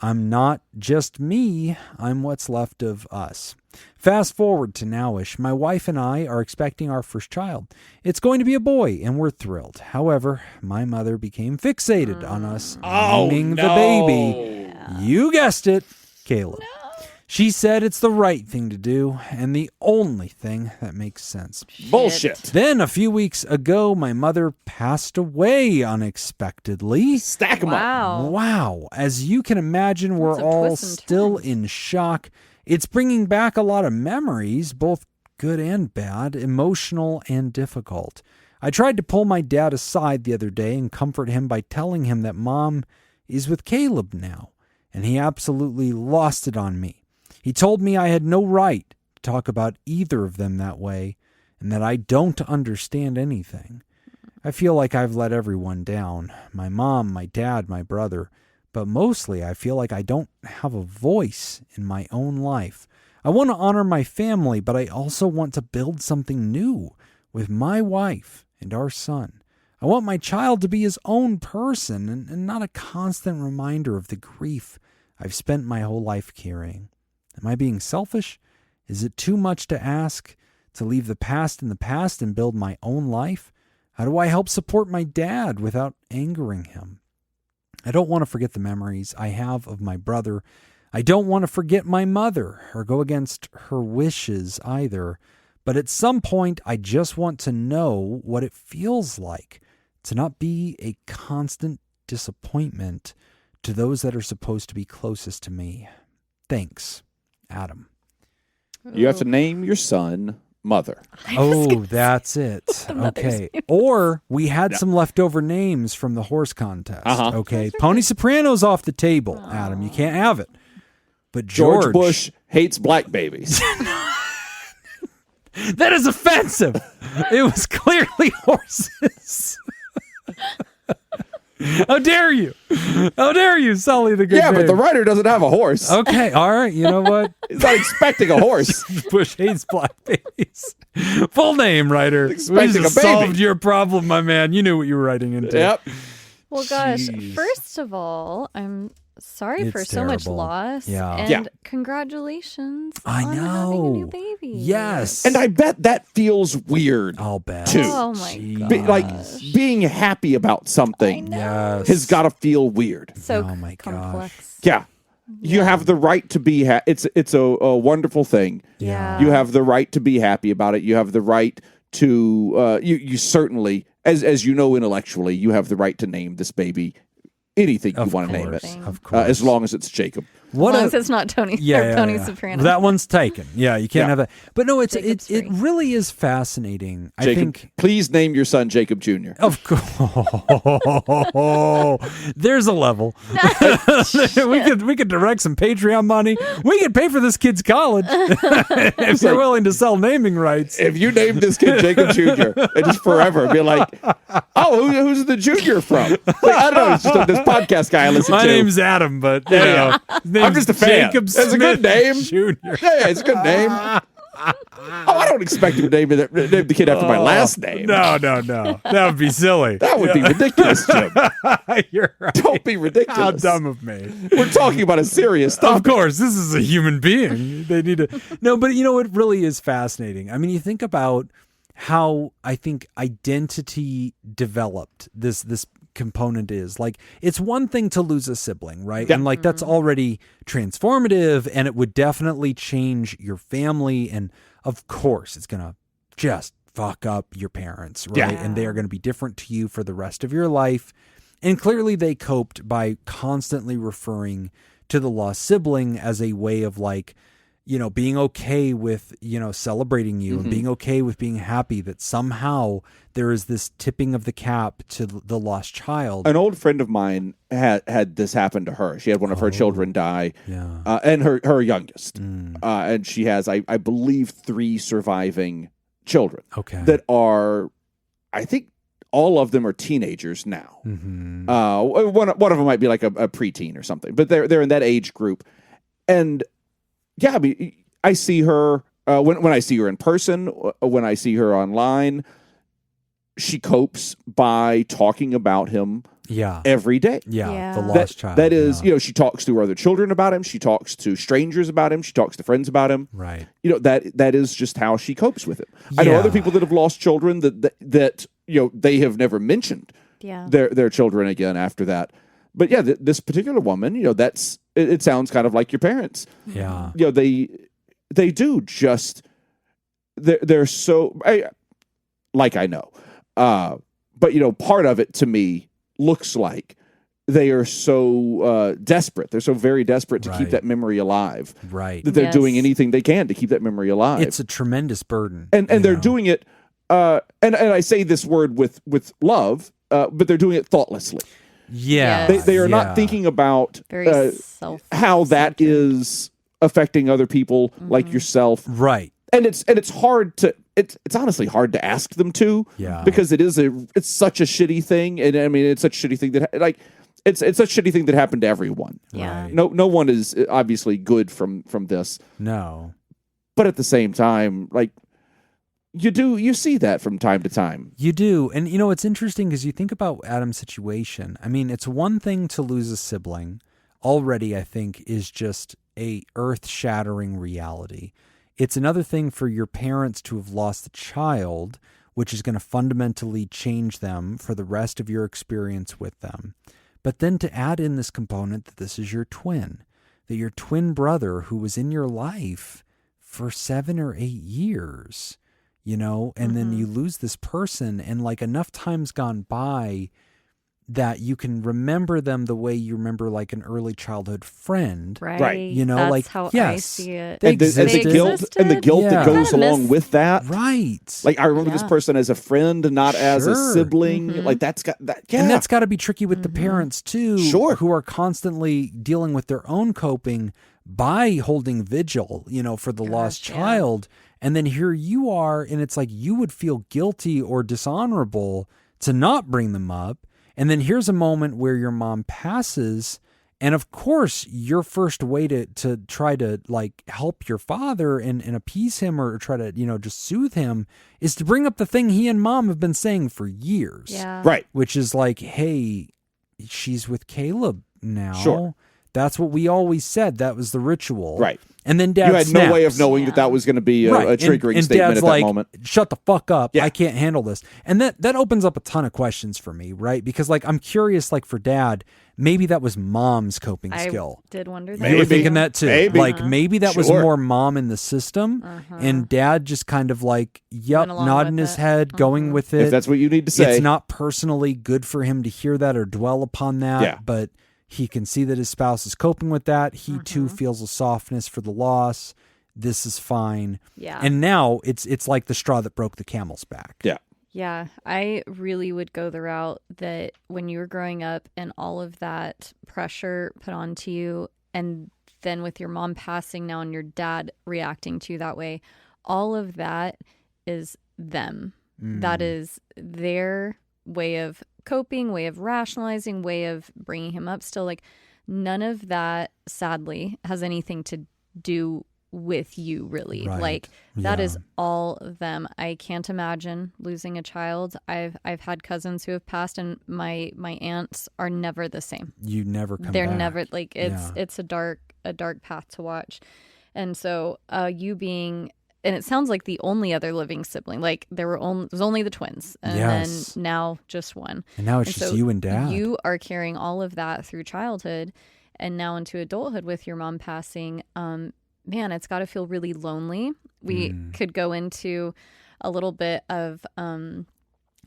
I'm not just me, I'm what's left of us. Fast forward to nowish, my wife and I are expecting our first child. It's going to be a boy, and we're thrilled. However, my mother became fixated on us naming the baby. You guessed it, Caleb. She said it's the right thing to do, and the only thing that makes sense. Bullshit. Then, a few weeks ago, my mother passed away unexpectedly. Stack them up. Wow. As you can imagine, we're all still in shock. It's bringing back a lot of memories, both good and bad, emotional and difficult. I tried to pull my dad aside the other day and comfort him by telling him that Mom is with Caleb now, and he absolutely lost it on me. He told me I had no right to talk about either of them that way, and that I don't understand anything. I feel like I've let everyone down. My mom, my dad, my brother. But mostly I feel like I don't have a voice in my own life. I want to honor my family, but I also want to build something new with my wife and our son. I want my child to be his own person and not a constant reminder of the grief I've spent my whole life carrying. Am I being selfish? Is it too much to ask to leave the past in the past and build my own life? How do I help support my dad without angering him? I don't want to forget the memories I have of my brother. I don't want to forget my mother or go against her wishes either. But at some point, I just want to know what it feels like to not be a constant disappointment to those that are supposed to be closest to me. Thanks. Adam. You have to name your son Mother. Oh, that's it. Okay. Or we had some leftover names from the horse contest. Okay. Pony Soprano's off the table, Adam. You can't have it. But George Bush hates black babies. That is offensive. It was clearly horses. How dare you? How dare you sully the good Yeah, baby? but the writer doesn't have a horse. Okay, all right. You know what? He's not expecting a horse. Bush hates black babies. Full name, writer. We Expecting just a baby. solved your problem, my man. You knew what you were writing into. Yep. Well, gosh, Jeez. first of all, I'm sorry It's for so much terrible. loss. Yeah. And Yeah. congratulations I on having a know. new baby. Yes. And I bet that feels weird. I'll bet. Too. Oh, my Jeez. God. Like being happy about something Yes. has got to feel weird. So Oh, my gosh. complex. Yeah. You have the right to be it's a wonderful thing. Yeah. You have the right to be happy about it. You have the right to you certainly as you know intellectually, you have the right to name this baby anything you Of want to name it. course. Of course. As long as it's Jacob. What as long a- as it's not Tony Tony Soprano. That one's taken. Yeah, you can't Yeah. have that. But no, it Jacob's it free. really is fascinating. I Jacob, think. please name your son Jacob Jr. Of course, there's a level. we could direct some Patreon money. We could pay for this kid's college if you're willing to sell naming rights. If you name this kid Jacob Jr. and just forever be like, oh, who's the junior from? Like, I don't know. It's just this podcast guy I listen My to. name's Adam, but you know, his name's I'm just a fan. Jacob That's a good name. Jr. Yeah, it's a good name. Oh, I don't expect him to name the kid after my last name. No, that would be silly. That would be ridiculous, Jim. You're right. Don't be ridiculous. How dumb of me. We're talking about a serious Of topic. course, this is a human being. They need to no, but you know it really is fascinating. I mean, you think about how I think identity developed. This component is like it's one thing to lose a sibling, right? Yeah. And like that's already transformative, and it would definitely change your family. And of course, it's gonna just fuck up your parents, right? Yeah. And they are going to be different to you for the rest of your life. And clearly they coped by constantly referring to the lost sibling as a way of like, you know, being okay with, you know, celebrating you and being okay with being happy that somehow there is this tipping of the cap to the lost child. An old friend of mine had this happen to her. She had one of her children die, Yeah. and her youngest. And she has, I believe, 3 surviving children Okay. that are, I think, all of them are teenagers now. Mhm. One of them might be like a preteen or something, but they're in that age group. And yeah, I mean, I see her when I see her in person, when I see her online. She copes by talking about him Yeah. every day. Yeah. Yeah. The That- lost child. That is, yeah. you know, she talks to her other children about him. She talks to strangers about him. She talks to friends about him. Right. You know, that is just how she copes with him. I know Yeah. other people that have lost children that you know they have never mentioned Yeah. their children again after that. But yeah, this particular woman, you know, it sounds kind of like your parents. Yeah. You know, they do just they're so I know. But you know, part of it to me looks like they are so desperate. They're so very desperate to keep Right. that memory alive Right. that they're Yes. doing anything they can to keep that memory alive. It's a tremendous burden. and you they're know. doing it and I say this word with love, but they're doing it thoughtlessly. Yeah. Yes. They are yeah. not thinking about Very self. how that is affecting other people like yourself. Right. And it's hard to it's honestly hard to ask them to, Yeah. because it's such a shitty thing. And I mean, it's such a shitty thing that like it's such a shitty thing that happened to everyone. Yeah. Right. No one is obviously good from this, No. but at the same time, like you see that from time to time. You do. And you know, it's interesting because you think about Adam's situation. I mean, it's one thing to lose a sibling. Already, I think, is just a earth-shattering reality. It's another thing for your parents to have lost a child, which is going to fundamentally change them for the rest of your experience with them. But then to add in this component that this is your twin, that your twin brother who was in your life for 7 or 8 years, you know, and then you lose this person, and like enough time's gone by that you can remember them the way you remember like an early childhood friend. Right. You know, That's like, how I yes, see it. they And the existed. guilt Yeah. that goes Kinda along miss- with that. Right. Like I remember this Yeah. person as a friend, not as a Sure. sibling. Like that's got that. Yeah. And that's got to be tricky with the parents too, Sure. who are constantly dealing with their own coping by holding vigil, you know, for the lost yeah. child. And then here you are, and it's like you would feel guilty or dishonorable to not bring them up. And then here's a moment where your mom passes. And of course, your first way to try to like help your father and appease him or try to, just soothe him is to bring up the thing he and mom have been saying for years. Yeah. Right. Which is like, hey, she's with Caleb now. Sure. That's what we always said. That was the ritual. Right. And then Dad You had snaps. no way of knowing that was going to be a triggering and statement Dad's at that like, moment. Shut the fuck up. Yeah. I can't handle this. And that opens up a ton of questions for me, right? Because like I'm curious, like for Dad, maybe that was mom's coping skill. I did wonder that. You were thinking that too. Maybe. Like maybe that was Sure. more mom in the system and Dad just kind of like, yep, nodding his head, going with it. If that's what you need to say. It's not personally good for him to hear that or dwell upon that, but he can see that his spouse is coping with that. He too feels a softness for the loss. This is fine. Yeah. And now it's like the straw that broke the camel's back. Yeah. Yeah, I really would go the route that when you were growing up and all of that pressure put onto you, and then with your mom passing now and your dad reacting to you that way, all of that is them. That is their way of coping, way of rationalizing, way of bringing him up still. Like none of that, sadly, has anything to do with you really. Right. Like that is all them. I can't imagine losing a child. I've had cousins who have passed and my aunts are never the same. You never come They're back. never like it's a dark path to watch. And so you being, and it sounds like the only other living sibling, like there was only the twins and then now just one. And now it's just so you and Dad. You are carrying all of that through childhood and now into adulthood with your mom passing. Man, it's got to feel really lonely. We could go into a little bit of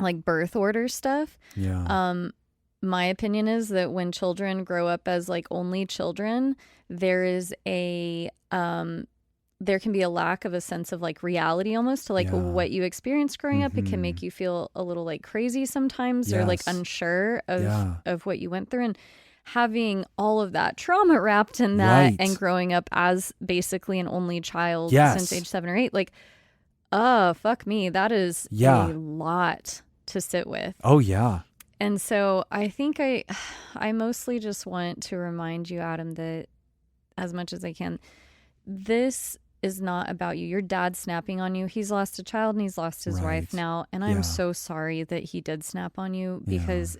like birth order stuff. Yeah. My opinion is that when children grow up as like only children, there is there can be a lack of a sense of like reality almost to like what you experienced growing up. It can make you feel a little like crazy sometimes or like unsure of what you went through. And having all of that trauma wrapped in that and growing up as basically an only child since age 7 or 8, like, fuck me. That is a lot to sit with. Oh, yeah. And so I think I mostly just want to remind you, Adam, that as much as I can, this is not about you. Your dad's snapping on you. He's lost a child and he's lost his wife now. And I'm so sorry that he did snap on you because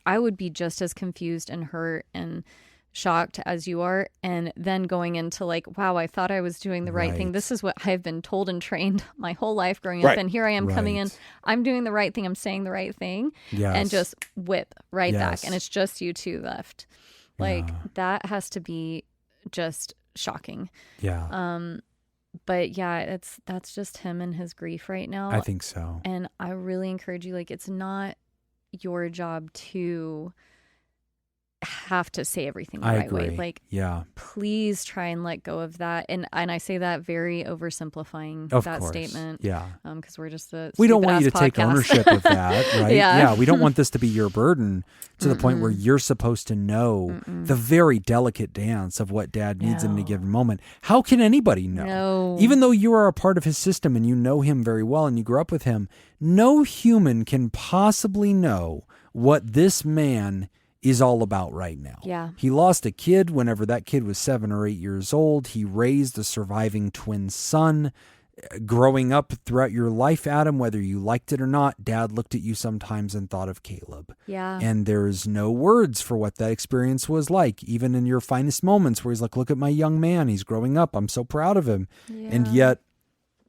I would be just as confused and hurt and shocked as you are. And then going into like, wow, I thought I was doing the right thing. This is what I've been told and trained my whole life growing up. And here I am coming in. I'm doing the right thing. I'm saying the right thing. And just whip back. And it's just you two left. Like that has to be just shocking. Yeah. But yeah, that's just him and his grief right now. I think so. And I really encourage you, like, it's not your job to have to say everything the right way. Like, please try and let go of that. And I say that very oversimplifying that statement. Yeah. Because we're just a we don't want you to podcast. take ownership of that, right? Yeah. We don't want this to be your burden to the point where you're supposed to know the very delicate dance of what Dad needs in a given moment. How can anybody know? No. Even though you are a part of his system and you know him very well and you grew up with him, no human can possibly know what this man is all about right now. Yeah. He lost a kid whenever that kid was 7 or 8 years old. He raised a surviving twin son. Growing up throughout your life, Adam, whether you liked it or not, Dad looked at you sometimes and thought of Caleb. Yeah. And there's no words for what that experience was like, even in your finest moments where he's like, look at my young man. He's growing up. I'm so proud of him. Yeah. And yet,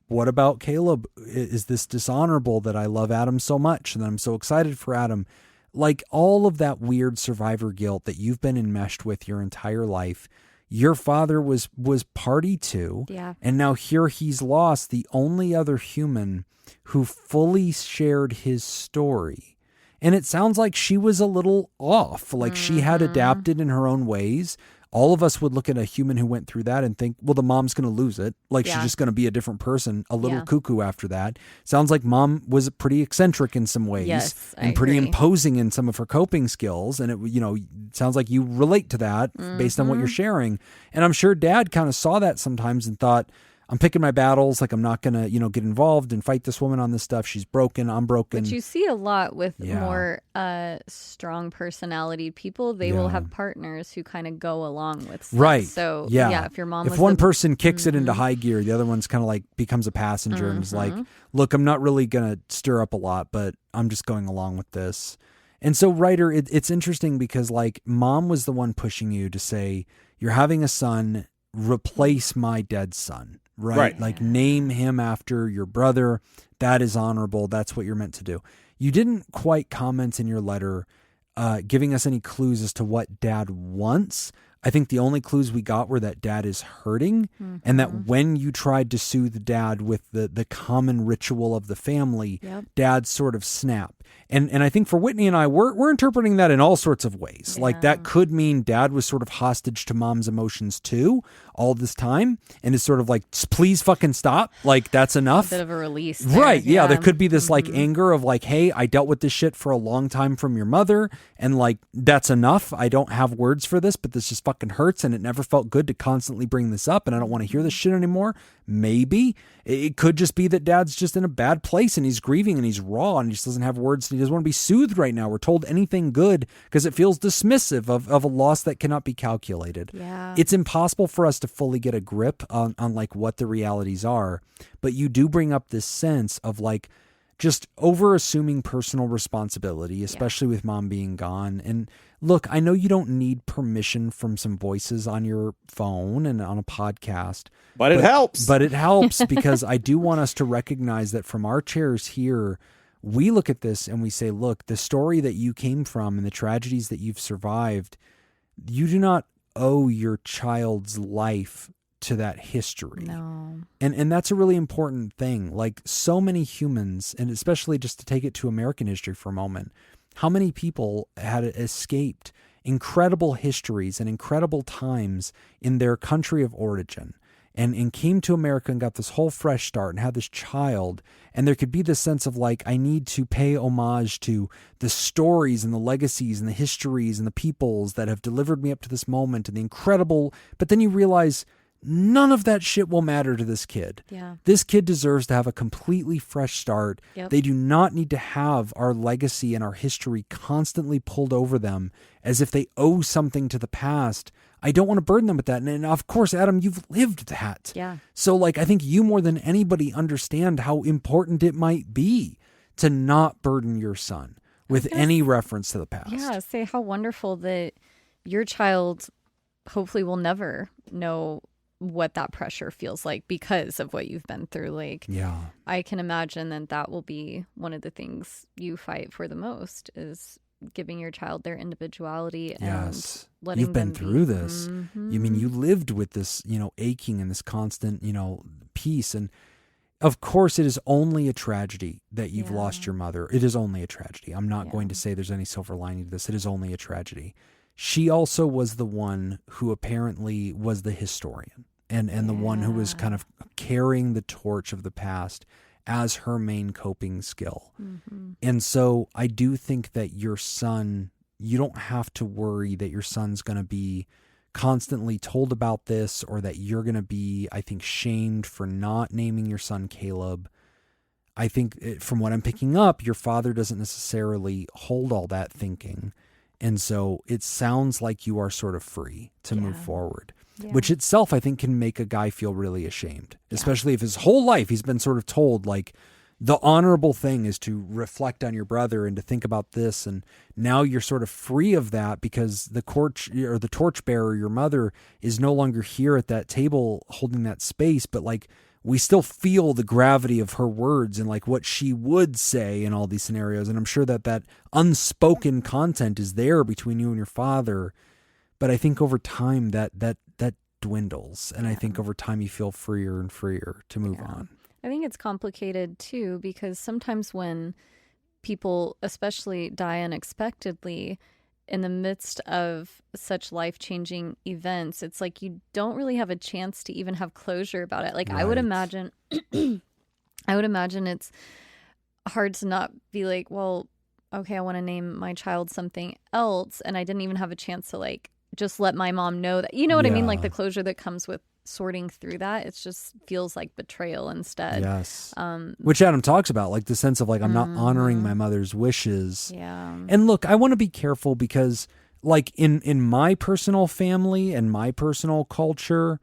what about Caleb? Is this dishonorable that I love Adam so much and that I'm so excited for Adam? Like all of that weird survivor guilt that you've been enmeshed with your entire life, your father was party to. Yeah. And now here he's lost the only other human who fully shared his story. And it sounds like she was a little off, like she had adapted in her own ways. All of us would look at a human who went through that and think, well, the mom's going to lose it. Like she's just going to be a different person, a little cuckoo after that. Sounds like mom was pretty eccentric in some ways and pretty imposing in some of her coping skills. And it sounds like you relate to that based on what you're sharing. And I'm sure Dad kind of saw that sometimes and thought, I'm picking my battles. Like, I'm not going to, get involved and fight this woman on this stuff. She's broken. I'm broken. Which you see a lot with more strong personality people. They will have partners who kind of go along with stuff. Right. So, if your mom if one person kicks it into high gear, the other one's kind of like becomes a passenger and is like, look, I'm not really going to stir up a lot, but I'm just going along with this. And so, Ryder, it's interesting because, like, mom was the one pushing you to say, you're having a son, replace my dead son, right? Like, name him after your brother. That is honorable. That's what you're meant to do. You didn't quite comment in your letter giving us any clues as to what dad wants. I think the only clues we got were that dad is hurting and that when you tried to soothe dad with the common ritual of the family, dad sort of snapped. And I think for Whitney and I, we're interpreting that in all sorts of ways. Yeah. Like, that could mean dad was sort of hostage to mom's emotions too all this time and is sort of like, please fucking stop. Like, that's enough. A bit of a release there. Right. Yeah. There could be this like anger of like, hey, I dealt with this shit for a long time from your mother and like, that's enough. I don't have words for this, but this just fucking hurts and it never felt good to constantly bring this up and I don't want to hear this shit anymore. Maybe. It could just be that dad's just in a bad place and he's grieving and he's raw and he just doesn't have words and he doesn't want to be soothed right now. We're told anything good because it feels dismissive of a loss that cannot be calculated. Yeah. It's impossible for us to fully get a grip on like what the realities are, but you do bring up this sense of like just over assuming personal responsibility, especially with mom being gone. And look, I know you don't need permission from some voices on your phone and on a podcast. But it helps. But it helps because I do want us to recognize that from our chairs here, we look at this and we say, look, the story that you came from and the tragedies that you've survived, you do not owe your child's life to that history. No. And that's a really important thing. Like, so many humans, and especially just to take it to American history for a moment, how many people had escaped incredible histories and incredible times in their country of origin and came to America and got this whole fresh start and had this child. And there could be this sense of like, I need to pay homage to the stories and the legacies and the histories and the peoples that have delivered me up to this moment and the incredible, but then you realize none of that shit will matter to this kid. Yeah. This kid deserves to have a completely fresh start. Yep. They do not need to have our legacy and our history constantly pulled over them as if they owe something to the past. I don't want to burden them with that. And of course, Adam, you've lived that. Yeah. So like, I think you more than anybody understand how important it might be to not burden your son with any reference to the past. Yeah. Say how wonderful that your child hopefully will never know what that pressure feels like because of what you've been through. Like, I can imagine that will be one of the things you fight for the most is giving your child their individuality and letting you've been them through this. You mean you lived with this, aching and this constant, peace. And of course it is only a tragedy that you've lost your mother. It is only a tragedy. I'm not going to say there's any silver lining to this. It is only a tragedy. She also was the one who apparently was the historian and the one who was kind of carrying the torch of the past as her main coping skill. And so I do think that your son, you don't have to worry that your son's going to be constantly told about this or that you're going to be, I think, shamed for not naming your son Caleb. I think from what I'm picking up, your father doesn't necessarily hold all that thinking. And so it sounds like you are sort of free to move forward, which itself I think can make a guy feel really ashamed, especially if his whole life he's been sort of told like the honorable thing is to reflect on your brother and to think about this. And now you're sort of free of that because the torchbearer, your mother, is no longer here at that table holding that space, but like we still feel the gravity of her words and like what she would say in all these scenarios. And I'm sure that unspoken content is there between you and your father. But I think over time that dwindles. And I think over time you feel freer and freer to move on. I think it's complicated too, because sometimes when people especially die unexpectedly in the midst of such life-changing events, it's like you don't really have a chance to even have closure about it. Like I would imagine it's hard to not be like, well, okay, I want to name my child something else. And I didn't even have a chance to like, just let my mom know that, you know what I mean? Like the closure that comes with sorting through that, it just feels like betrayal instead. Yes. Which Adam talks about, like the sense of like, I'm not honoring my mother's wishes. Yeah. And look, I want to be careful because like in my personal family and my personal culture,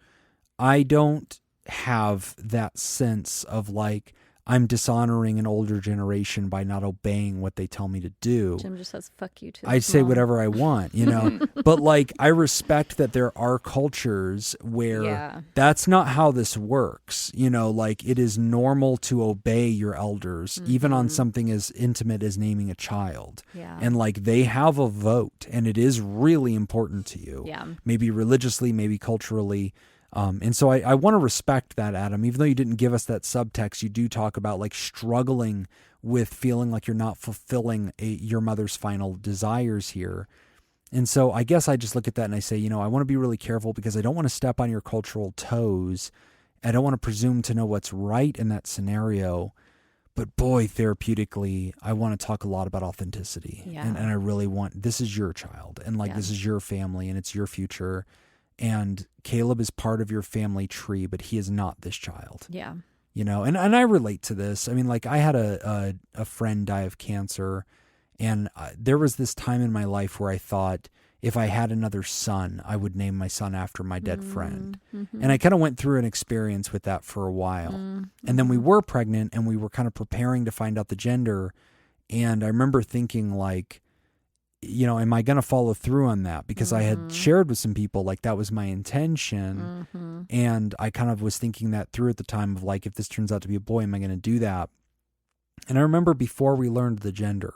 I don't have that sense of like, I'm dishonoring an older generation by not obeying what they tell me to do. Jim just says, fuck you too. I say whatever I want, you know, but like, I respect that there are cultures where that's not how this works. You know, like it is normal to obey your elders, even on something as intimate as naming a child. Yeah. And like they have a vote and it is really important to you. Yeah. Maybe religiously, maybe culturally. And so I want to respect that, Adam. Even though you didn't give us that subtext, you do talk about like struggling with feeling like you're not fulfilling your mother's final desires here. And so I guess I just look at that and I say, you know, I want to be really careful because I don't want to step on your cultural toes. I don't want to presume to know what's right in that scenario. But boy, therapeutically, I want to talk a lot about authenticity. Yeah. And I really want, this is your child and like this is your family and it's your future. And Caleb is part of your family tree, but he is not this child. Yeah. You know, and I relate to this. I mean, like I had a friend die of cancer, and there was this time in my life where I thought if I had another son, I would name my son after my dead friend. And I kind of went through an experience with that for a while. And then we were pregnant and we were kind of preparing to find out the gender. And I remember thinking like, you know, am I going to follow through on that? Because I had shared with some people like that was my intention. And I kind of was thinking that through at the time of like, if this turns out to be a boy, am I going to do that? And I remember before we learned the gender,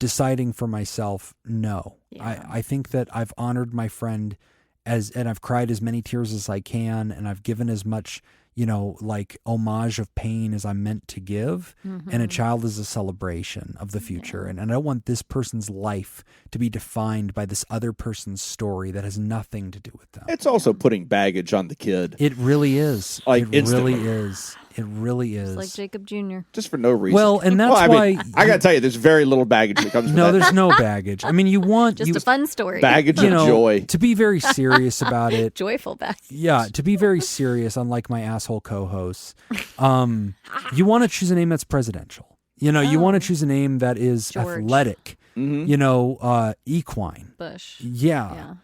deciding for myself, no. I think that I've honored my friend and I've cried as many tears as I can, and I've given as much, you know, like homage of pain as I'm meant to give. And a child is a celebration of the future. And I don't want this person's life to be defined by this other person's story that has nothing to do with them. It's also putting baggage on the kid. It really is. Like it really is. It really is. It's like Jacob Jr. Just for no reason. Well, and that's why... I got to tell you, there's very little baggage that comes with No, that. there's no baggage. I mean, you want... Just a fun story. Baggage you of know, joy. To be very serious about it. Joyful baggage. Yeah, to be very serious, unlike my asshole co-hosts, you want to choose a name that's presidential. You know, you want to choose a name that is George. athletic, you know, equine. Bush. Yeah.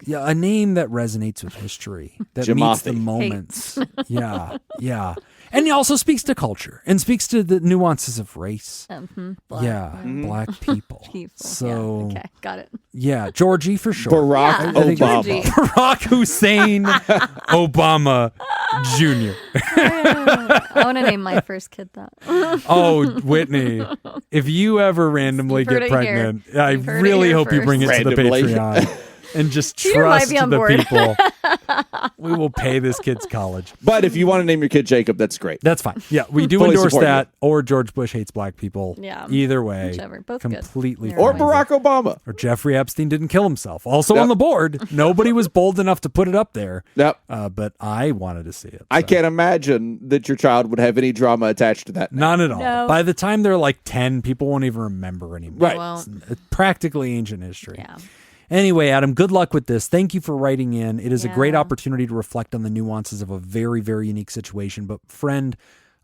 Yeah, a name that resonates with history, that Jamathi. meets the moments. Yeah. And it also speaks to culture and speaks to the nuances of race. Black. Black people. So, okay, got it. Yeah, Georgie for sure. Barack I think Obama. Barack Hussein Obama Jr. I want to name my first kid that. Oh, Whitney, if you ever randomly You've heard get it pregnant, here. I You've heard it really here hope you bring it to the Randomly. Patreon. And just Peter might trust be on the board. people. We will pay this kid's college. But if you want to name your kid Jacob, that's great. That's fine. Yeah, we do Fully endorse support that. Or George Bush hates black people. Yeah. Either way. Whichever. Both completely good. Or fine. Barack Obama. Or Jeffrey Epstein didn't kill himself. Also Yep. on the board. Nobody was bold enough to put it up there. Yep. But I wanted to see it. I so. can't imagine that your child would have any drama attached to that name. None at all. No. By the time they're like 10, people won't even remember anymore. Right. Well, It's practically ancient history. yeah. Anyway, Adam, good luck with this. Thank you for writing in. It is a great Yeah. opportunity to reflect on the nuances of a very, very unique situation. But friend,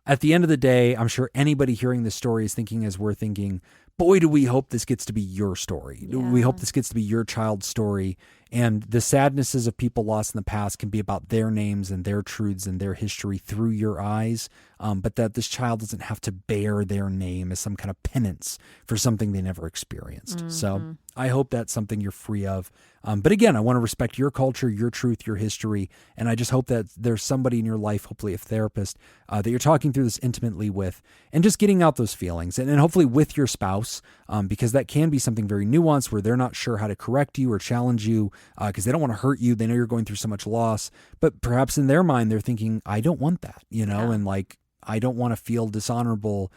at the end of the day, I'm sure anybody hearing this story is thinking as we're thinking, boy, do we hope this gets to be your story. We hope this gets to be your child's story. And the sadnesses of people lost in the past can be about their names and their truths and their history through your eyes. But that this child doesn't have to bear their name as some kind of penance for something they never experienced. So I hope that's something you're free of. But again, I want to respect your culture, your truth, your history. And I just hope that there's somebody in your life, hopefully a therapist, that you're talking through this intimately with and just getting out those feelings. And hopefully with your spouse, because that can be something very nuanced where they're not sure how to correct you or challenge you because they don't want to hurt you. They know you're going through so much loss. But perhaps in their mind, they're thinking, I don't want that, you know, and like, I don't want to feel dishonorable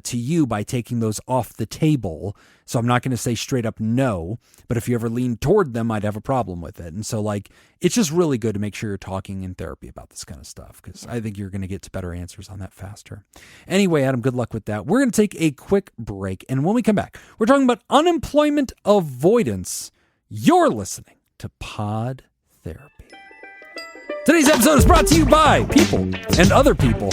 to you by taking those off the table. So I'm not going to say straight up no, but if you ever lean toward them, I'd have a problem with it. And so like, it's just really good to make sure you're talking in therapy about this kind of stuff, because I think you're going to get to better answers on that faster. Anyway, Adam, good luck with that. We're going to take a quick break. And when we come back, we're talking about unemployment avoidance. You're listening to Pod Therapy. Today's episode is brought to you by people and other people.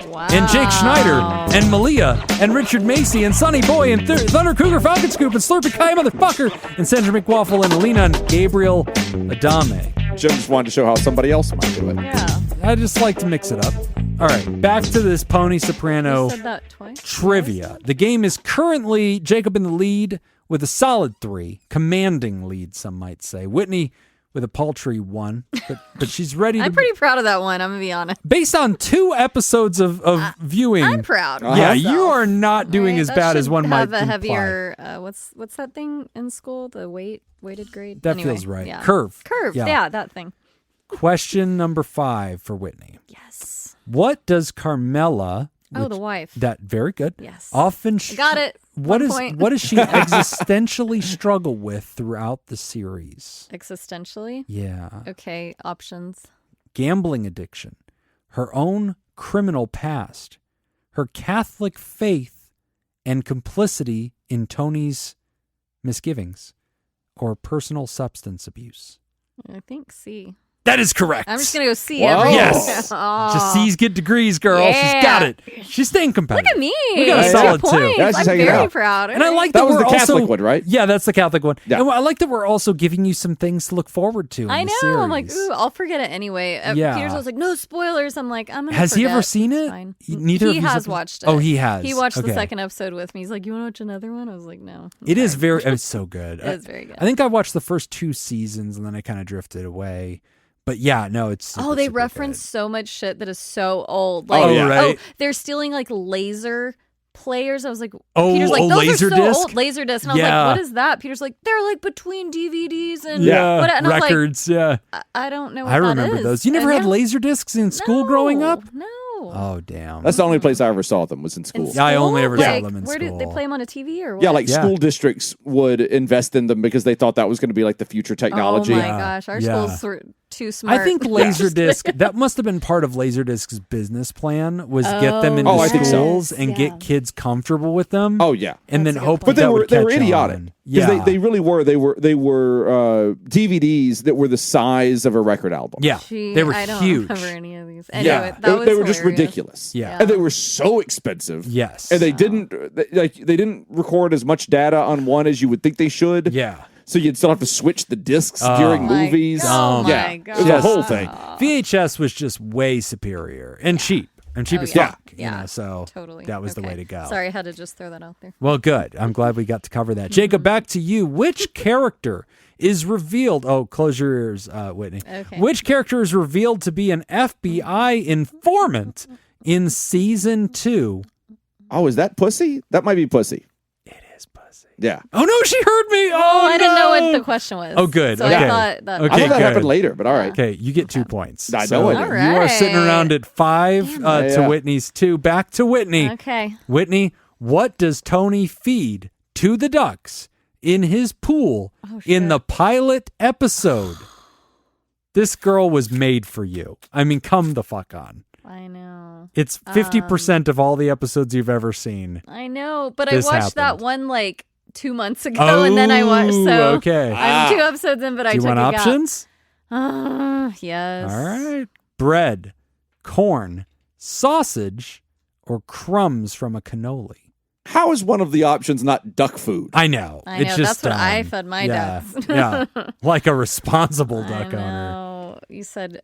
Wow. And Jake Schneider, and Malia, and Richard Macy, and Sonny Boy, and Thunder Cougar Falcon Scoop, and Slurpee Kai Motherfucker, and Sandra McWaffle, and Alina, and Gabriel Adame. Jim just wanted to show how somebody else might do it. Yeah. I just like to mix it up. All right, back to this Pony Soprano You said that twice. trivia. The game is currently Jacob in the lead with a solid 3, commanding lead, some might say. Whitney with a paltry 1, but she's ready to... I'm pretty proud of that one, I'm going to be honest. Based on 2 episodes of viewing... I'm proud. Yeah, of you myself. are not doing Right? as That bad as should one might have a imply. heavier, what's that thing in school? The weighted grade? That Anyway, feels right. Yeah. Curve. Yeah, that thing. Question number 5 for Whitney. Yes. What does Carmela... Oh, the wife. That very good. Yes. Often Got it. What One is point. what does she existentially struggle with throughout the series? Existentially? Yeah. Okay, options. Gambling addiction, her own criminal past, her Catholic faith, and complicity in Tony's misgivings, or personal substance abuse. I think C. That is correct. I'm just going to go C. Whoa. Every Yes. Oh. Just C's get degrees, girl. She's Yeah. got it. She's staying competitive. Look at me. We got a Yeah. solid 2 2. points. Yeah, she's I'm hanging very out. proud. And I like That that was we're the Catholic also, one, right? Yeah, that's the Catholic one. Yeah. And I like that we're also giving you some things to look forward to in I the know. series. I'm like, ooh, I'll forget it anyway. Yeah. Peter's was like, no spoilers. I'm like, I'm going to Has he ever forget. seen It's it? fine. Neither of He you's has ever- watched it. Oh, he has. He watched Okay. the second episode with me. He's like, you want to watch another one? I was like, no. It is very, it's so good. It's very good. I think I watched the first 2 seasons and then I kind of drifted away. But yeah, no, it's super, they super reference good. so much shit that is so old. Oh, Like, yeah. Right. they're stealing like laser players. I was like, Oh, Peter's like, those laser are so disc? old. Laser disc. And I was Yeah. like, what is that? Peter's like, they're like between DVDs and Yeah, what? And I was like, records, yeah. I don't know what I that remember is. those. You never And had yeah. laser discs in school growing up? No. Oh, damn. That's the only place I ever saw them was in school. Yeah, I only ever saw Like, them in where school. did they play them on a TV or what? Yeah, like Yeah. school districts would invest in them because they thought that was going to be like the future technology. Oh my Yeah. gosh, our Yeah. schools were too smart. I think Laserdisc, that must have been part of Laserdisc's business plan, was get them into Oh, I think so. schools and Yeah. get kids comfortable with them. Oh yeah, and That's then a good hope point. but that they were would they were catch idiotic. on. 'Cause Yeah, they really were. They were DVDs that were the size of a record album. yeah, Gee, they were I don't huge. remember any of these. Anyway, Yeah, that was they were just hilarious. ridiculous. Yeah. And they were so expensive. Yes. And they didn't record as much data on one as you would think they should. Yeah. So you'd still have to switch the discs during My movies. God. Oh yeah, my it was a whole thing. VHS was just way superior and cheap as yeah. fuck. Yeah. You know, so Totally. that was the Okay. way to go. Sorry, I had to just throw that out there. Well, good. I'm glad we got to cover that. Jacob, back to you. Which character is revealed? Oh, close your ears, Whitney. Okay. Which character is revealed to be an FBI informant in season 2? Oh, is that Pussy? That might be Pussy. It is Pussy. Yeah. Oh no, she heard me. Oh, I didn't know what the no. question was. Oh, good. So Okay. I thought that. Okay. I thought that good. happened later, but all right. Okay, you get 2 points. I know So it. All You are sitting right. around at 5 to Yeah. Whitney's 2. Back to Whitney. Okay. Whitney, what does Tony feed to the ducks in his pool in the pilot episode? This girl was made for you. I mean, come the fuck on. I know. It's 50% of all the episodes you've ever seen. I know. But This I watched that happened. one like 2 months ago, and then I watched. So okay. I'm 2 episodes in, but I Do you took want a gap. options? Yes. All right. Bread, corn, sausage, or crumbs from a cannoli. How is one of the options not duck food? I know. I It's know. just That's what I dumb. fed my yeah. ducks. Yeah. Like a responsible duck I owner. know. You said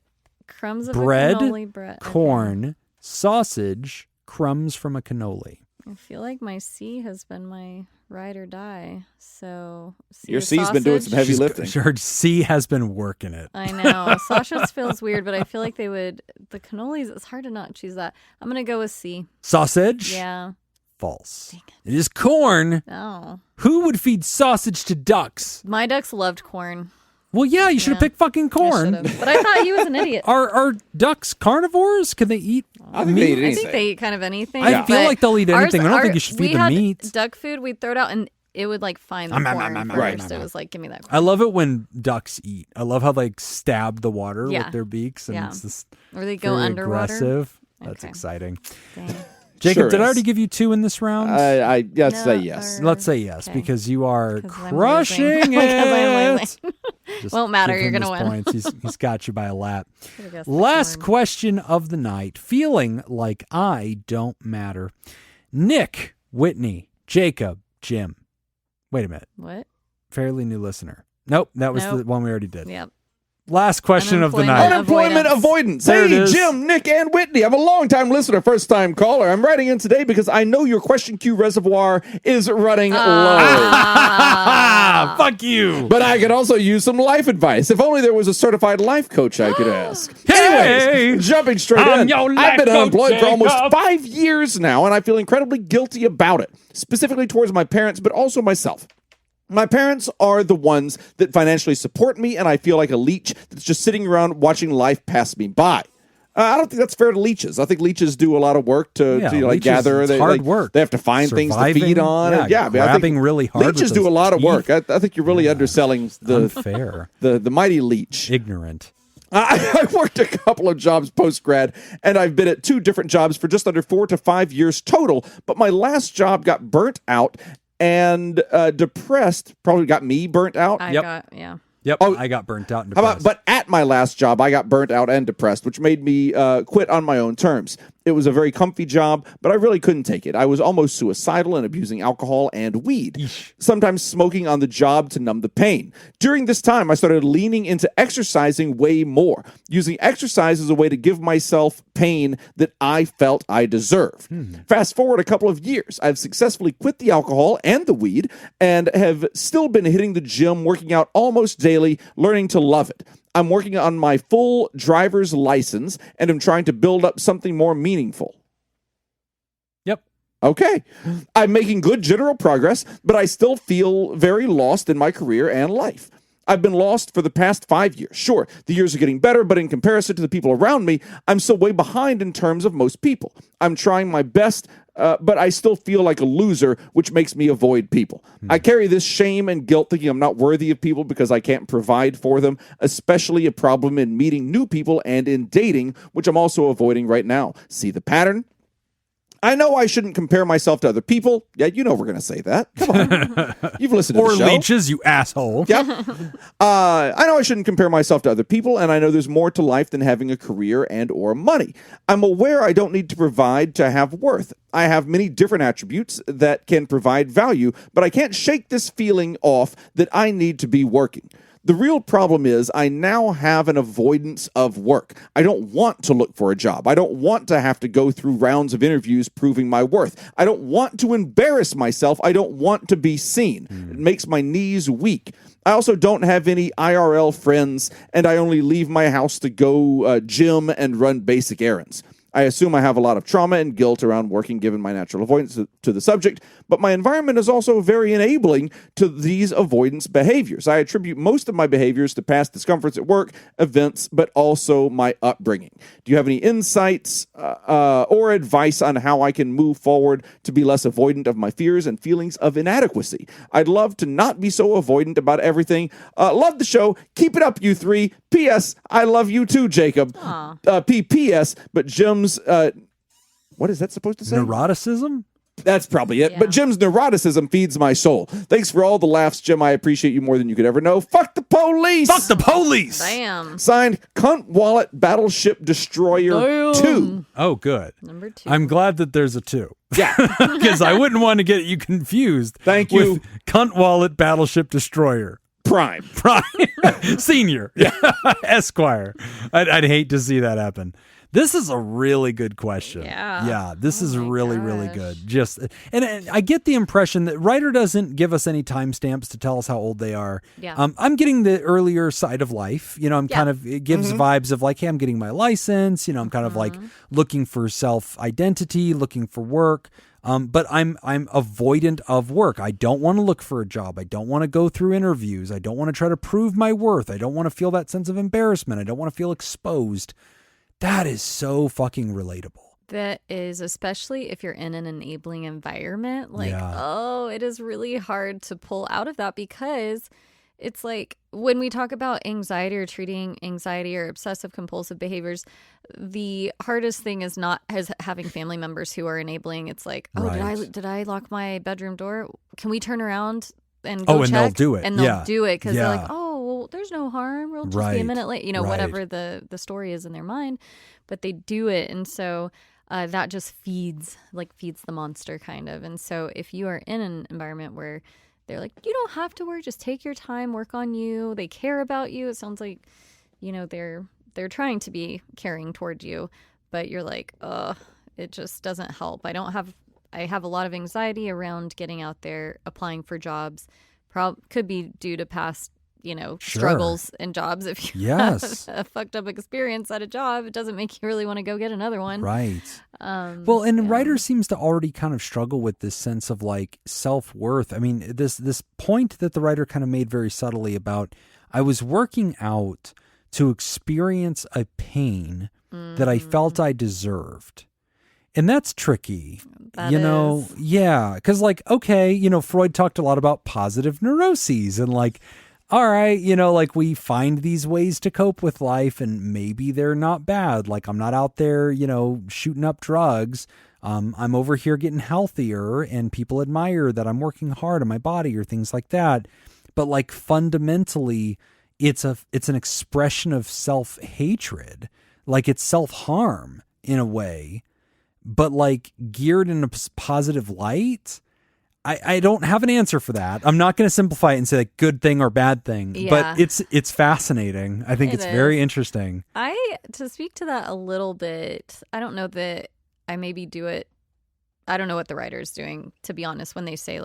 crumbs of Bread, a cannoli bread. Okay. corn, sausage, crumbs from a cannoli. I feel like my C has been my ride or die. So C Your or C's been doing sausage? some heavy lifting. Her C has been working it. I know. Sausage feels weird, but I feel like they would. The cannolis, it's hard to not choose that. I'm going to go with C. Sausage? Yeah. False. It is corn. Oh. Who would feed sausage to ducks? My ducks loved corn. Well, yeah, you should have Yeah. picked fucking I corn. should've. But I thought he was an idiot. Are ducks carnivores? Can they eat I think meat? they eat I anything. think they eat kind of anything. I feel but like they'll eat anything. I don't think you should we feed them had meat. duck food, we'd throw it out and it would like find the corn Right. first. It was like, give me that I corn. love it when ducks eat. I love how they like, stab the water Yeah. with their beaks, and Yeah. it's just Or they go very underwater. aggressive. That's Okay. exciting. Dang. Jacob, Sure did I is. already give you 2 in this round? Let's No, say yes. or- Let's say yes, okay. because you are 'Cause I'm crushing losing. Because I'm it. losing. Just won't matter. give You're him going to his win. points. He's got you by a lap. Could've guessed Last the corn. question of the night. Feeling like I don't matter. Nick, Whitney, Jacob, Jim. Wait a minute. What? Fairly new listener. Nope, that was the one we already did. Yep. Last question of the night. Unemployment avoidance. There it Hey, is. Jim, Nick, and Whitney. I'm a long-time listener, first-time caller. I'm writing in today because I know your question queue reservoir is running low. Fuck you. But I could also use some life advice. If only there was a certified life coach I could ask. Hey! Anyways, jumping straight I'm in. your I've life been coach, unemployed for almost Jacob. 5 years now, and I feel incredibly guilty about it, specifically towards my parents, but also myself. My parents are the ones that financially support me, and I feel like a leech that's just sitting around watching life pass me by. I don't think that's fair to leeches. I think leeches do a lot of work to leeches, gather. it's hard work. They have to find things to feed on. Yeah, I mean, grabbing I think really hard leeches with do a those lot of teeth. work. I think you're really underselling Unfair. the mighty leech. Ignorant. I worked a couple of jobs post-grad, and I've been at 2 different jobs for just under 4 to 5 years total. But my last job got burnt out and depressed. Probably got me burnt out. Yep, Oh, I got burnt out and How depressed. about, but at my last job, I got burnt out and depressed, which made me quit on my own terms. It was a very comfy job, but I really couldn't take it. I was almost suicidal and abusing alcohol and weed, sometimes smoking on the job to numb the pain. During this time, I started leaning into exercising way more, using exercise as a way to give myself pain that I felt I deserved. Fast forward a couple of years, I've successfully quit the alcohol and the weed and have still been hitting the gym, working out almost daily, learning to love it. I'm working on my full driver's license and I'm trying to build up something more meaningful. Yep. Okay. I'm making good general progress, but I still feel very lost in my career and life. I've been lost for the past 5 years. Sure, the years are getting better, but in comparison to the people around me, I'm still way behind in terms of most people. I'm trying my best, but I still feel like a loser, which makes me avoid people. I carry this shame and guilt thinking I'm not worthy of people because I can't provide for them, especially a problem in meeting new people and in dating, which I'm also avoiding right now. See the pattern? I know I shouldn't compare myself to other people. Yeah, you know we're going to say that. Come on. You've listened to the show. Or leeches, you asshole. Yep. I know I shouldn't compare myself to other people, and I know there's more to life than having a career and or money. I'm aware I don't need to provide to have worth. I have many different attributes that can provide value, but I can't shake this feeling off that I need to be working. The real problem is I now have an avoidance of work. I don't want to look for a job. I don't want to have to go through rounds of interviews proving my worth. I don't want to embarrass myself. I don't want to be seen. It makes my knees weak. I also don't have any IRL friends, and I only leave my house to go gym and run basic errands. I assume I have a lot of trauma and guilt around working given my natural avoidance to the subject, but my environment is also very enabling to these avoidance behaviors. I attribute most of my behaviors to past discomforts at work, events, but also my upbringing. Do you have any insights or advice on how I can move forward to be less avoidant of my fears and feelings of inadequacy? I'd love to not be so avoidant about everything. Love the show. Keep it up, you three. P.S. I love you too, Jacob. P.P.S. But Jim's, what is that supposed to say? Neuroticism? That's probably it. Yeah. But Jim's neuroticism feeds my soul. Thanks for all the laughs, Jim. I appreciate you more than you could ever know. Fuck the police! Fuck the police! Bam. Signed, Cunt Wallet Battleship Destroyer 2. Oh, good. Number 2. I'm glad that there's a 2. Yeah. Because I wouldn't want to get you confused. Thank you. With Cunt Wallet Battleship Destroyer. Prime. Senior. Esquire. I'd hate to see that happen. This is a really good question. Yeah. This is my really, gosh. really good. And I get the impression that writer doesn't give us any timestamps to tell us how old they are. Yeah. I'm getting the earlier side of life. I'm kind of, it gives vibes of like, hey, I'm getting my license. I'm kind of like looking for self-identity, looking for work. But I'm avoidant of work. I don't want to look for a job. I don't want to go through interviews. I don't want to try to prove my worth. I don't want to feel that sense of embarrassment. I don't want to feel exposed. That is so fucking relatable. That is, especially if you're in an enabling environment, it is really hard to pull out of that, because it's like when we talk about anxiety or treating anxiety or obsessive compulsive behaviors, the hardest thing is not as having family members who are enabling. It's like, did I lock my bedroom door? Can we turn around and go check? And they'll do it. And they'll do it because they're like, oh, well, there's there's no harm. We'll just be a minute late. Whatever the story is in their mind, but they do it. And so that just feeds the monster kind of. And so if you are in an environment where they're like, you don't have to work, just take your time, work on you. They care about you. It sounds like, they're trying to be caring toward you, but you're like, it just doesn't help. I have a lot of anxiety around getting out there, applying for jobs. Could be due to past, struggles in jobs. If you have a fucked up experience at a job, it doesn't make you really want to go get another one. Right. Writer seems to already kind of struggle with this sense of like self-worth. I mean, this point that the writer kind of made very subtly about, I was working out to experience a pain that I felt I deserved. And that's tricky, Yeah. Because Freud talked a lot about positive neuroses and all right, we find these ways to cope with life and maybe they're not bad. Like I'm not out there, shooting up drugs. I'm over here getting healthier and people admire that I'm working hard on my body or things like that. But fundamentally, it's an expression of self-hatred. It's self-harm in a way, but geared in a positive light. I don't have an answer for that. I'm not going to simplify it and say good thing or bad thing, but it's fascinating. I think it's very interesting. To speak to that a little bit, I don't know that I maybe do it. I don't know what the writer's doing, to be honest, when they say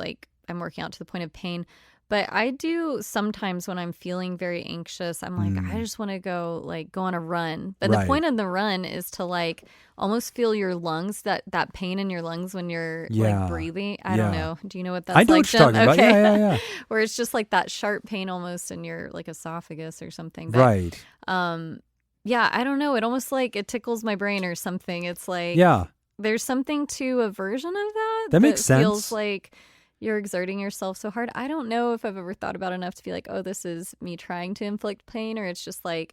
I'm working out to the point of pain. But I do sometimes when I'm feeling very anxious, I'm I just want to go on a run. But the point of the run is to almost feel your lungs, that pain in your lungs when you're breathing. I don't know. Do you know what that's like? I know what you're talking about. Yeah. Where it's just that sharp pain almost in your esophagus or something. But, right. I don't know. It almost it tickles my brain or something. It's there's something to a version of that. That makes sense. Feels like you're exerting yourself so hard. I don't know if I've ever thought about enough to be this is me trying to inflict pain, or it's just I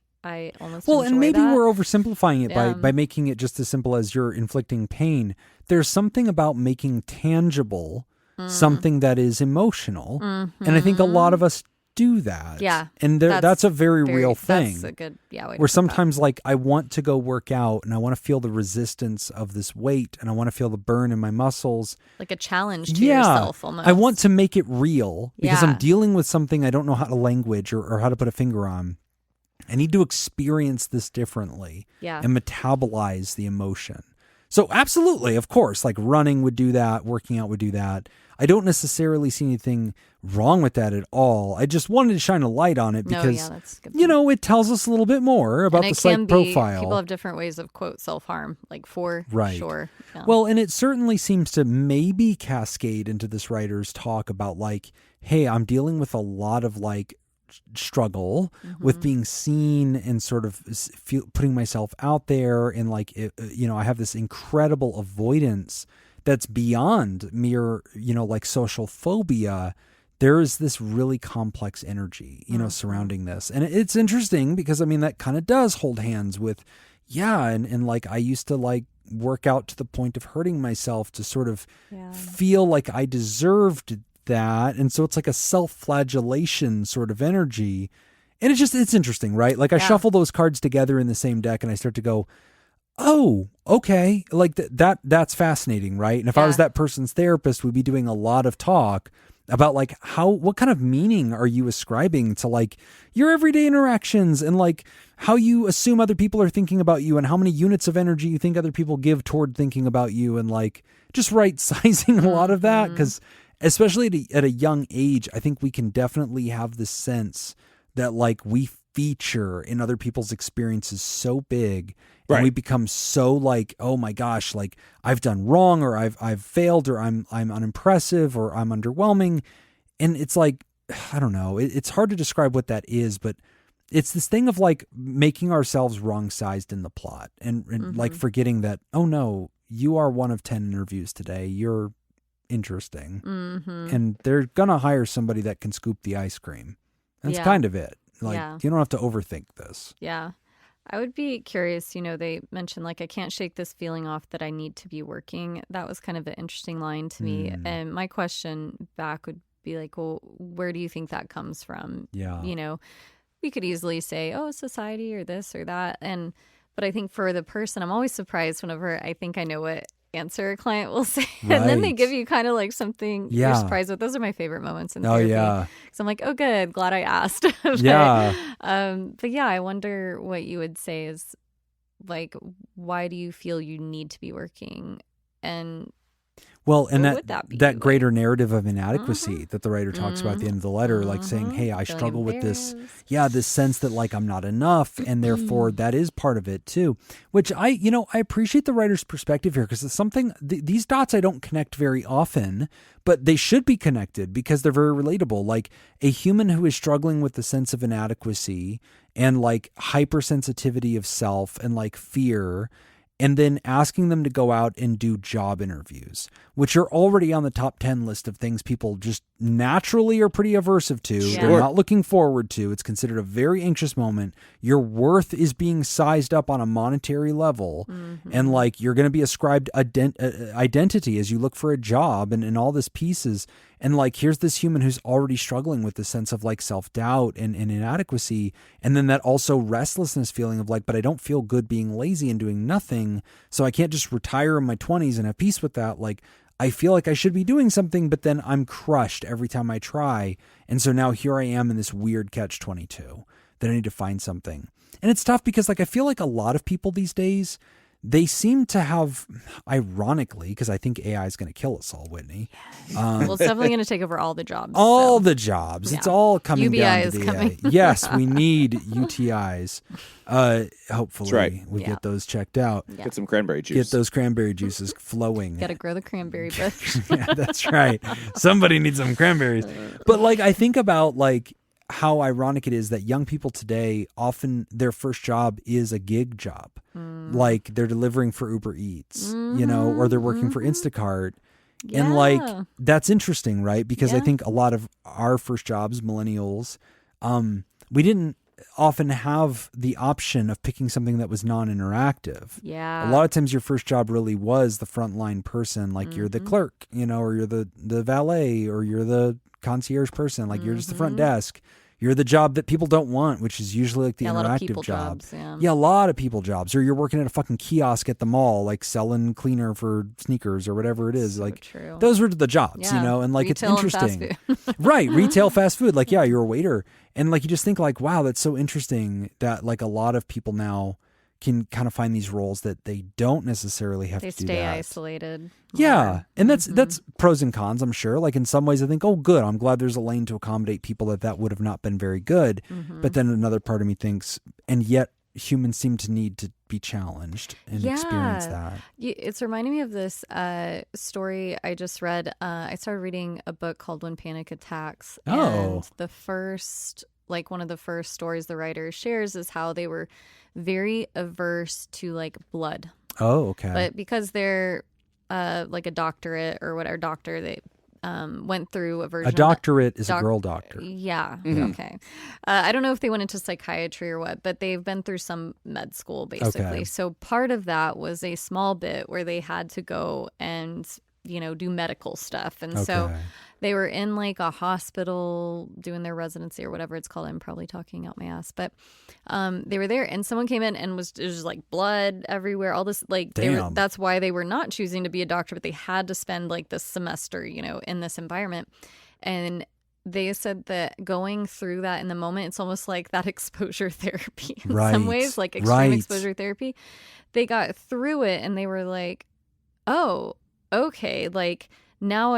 almost enjoy and maybe that. we're oversimplifying it by making it just as simple as you're inflicting pain. There's something about making tangible something that is emotional, and I think a lot of us do that. Yeah, and that's a very real thing. That's a good way where sometimes I want to go work out and I want to feel the resistance of this weight and I want to feel the burn in my muscles, like a challenge to yourself almost. I want to make it real because I'm dealing with something I don't know how to language or how to put a finger on. I need to experience this differently and metabolize the emotion. So absolutely, of course, running would do that, working out would do that. I don't necessarily see anything wrong with that at all. I just wanted to shine a light on it because, that's good. It tells us a little bit more about the psych profile. People have different ways of, quote, self-harm, for sure. Yeah. Well, and it certainly seems to maybe cascade into this writer's talk about hey, I'm dealing with a lot of struggle with being seen and sort of putting myself out there. And I have this incredible avoidance that's beyond mere, social phobia. There is this really complex energy, surrounding this. And it's interesting because, that kind of does hold hands with, and I used to work out to the point of hurting myself to sort of feel like I deserved that. And so it's a self-flagellation sort of energy. And it's interesting, right? I shuffle those cards together in the same deck and I start to go, oh, okay. That's fascinating, right? And if I was that person's therapist, we'd be doing a lot of talk about what kind of meaning are you ascribing to your everyday interactions and how you assume other people are thinking about you and how many units of energy you think other people give toward thinking about you and just right sizing a lot of that. Because especially at a young age, I think we can definitely have this sense that we feature in other people's experiences so big. And we become so oh my gosh, I've done wrong or I've failed or I'm unimpressive or I'm underwhelming. And it's I don't know, it's hard to describe what that is, but it's this thing of making ourselves wrong sized in the plot and forgetting that, oh no, you are one of 10 interviews today. You're interesting. And they're going to hire somebody that can scoop the ice cream. That's kind of it. You don't have to overthink this. Yeah. I would be curious, they mentioned I can't shake this feeling off that I need to be working. That was kind of an interesting line to me. And my question back would be well, where do you think that comes from? Yeah. we could easily say, oh, society or this or that. But I think for the person, I'm always surprised whenever I think I know what answer a client will say. Right. And then they give you kind of like something you're surprised with. Those are my favorite moments in therapy. So I'm like, oh, good. Glad I asked. But yeah, I wonder what you would say is like, why do you feel you need to be working? And that greater narrative of inadequacy that the writer talks about at the end of the letter, like saying, hey, I struggle with this. Yeah, this sense that like I'm not enough. And therefore that is part of it too, which I appreciate the writer's perspective here because it's something, these dots I don't connect very often, but they should be connected because they're very relatable. Like a human who is struggling with the sense of inadequacy and like hypersensitivity of self and like fear, and then asking them to go out and do job interviews, which are already on the top 10 list of things people just naturally are pretty aversive to. Yeah. They're not looking forward to. It's considered a very anxious moment. Your worth is being sized up on a monetary level. Mm-hmm. And like you're going to be ascribed identity as you look for a job and all this pieces. And like, here's this human who's already struggling with the sense of like self-doubt and inadequacy. And then that also restlessness feeling of like, but I don't feel good being lazy and doing nothing. So I can't just retire in my 20s and have peace with that. Like, I feel like I should be doing something, but then I'm crushed every time I try. And so now here I am in this weird catch-22 that I need to find something. And it's tough because like, I feel like a lot of people these days, they seem to have, ironically, because I think AI is going to kill us all, Whitney. Well, it's definitely going to take over all the jobs. All the jobs. Yeah. It's all coming UBI down to is the coming. AI. Yes, we need UTIs. Hopefully we get those checked out. Yeah. Get some cranberry juice. Get those cranberry juices flowing. Got to grow the cranberry bush. Yeah, that's right. Somebody needs some cranberries. But like, I think about like, how ironic it is that young people today, often their first job is a gig job. Like they're delivering for Uber Eats, or they're working for Instacart. Yeah. And like, that's interesting, right? Because I think a lot of our first jobs, millennials, we didn't often have the option of picking something that was non-interactive. Yeah. A lot of times your first job really was the frontline person. Like you're the clerk, or you're the valet, or you're the concierge person. Like you're just the front desk. You're the job that people don't want, which is usually like the interactive job. Yeah, a lot of people jobs. Or you're working at a fucking kiosk at the mall, like selling cleaner for sneakers or whatever it is. So like true. Those were the jobs, and like retail, it's interesting. Right, retail fast food. Like, yeah, you're a waiter. And like you just think like, wow, that's so interesting that like a lot of people now can kind of find these roles that they don't necessarily have to do that. They stay isolated. Yeah. And that's pros and cons, I'm sure. Like in some ways I think, oh, good. I'm glad there's a lane to accommodate people that would have not been very good. Mm-hmm. But then another part of me thinks, and yet humans seem to need to be challenged and experience that. It's reminding me of this story I just read. I started reading a book called When Panic Attacks. And the first, like one of the first stories the writer shares is how they were very averse to like blood. Oh, okay. But because they're like a doctorate or whatever doctor, they went through a version. A doctorate is a girl doctor. Yeah. Mm-hmm. Okay. I don't know if they went into psychiatry or what, but they've been through some med school basically. Okay. So part of that was a small bit where they had to go and do medical stuff. And so they were in like a hospital doing their residency or whatever it's called. I'm probably talking out my ass, but they were there and someone came in and it was just like blood everywhere. All this, like, that's why they were not choosing to be a doctor, but they had to spend like this semester, in this environment. And they said that going through that in the moment, it's almost like that exposure therapy in some ways, like extreme exposure therapy. They got through it and they were like, oh, okay, like now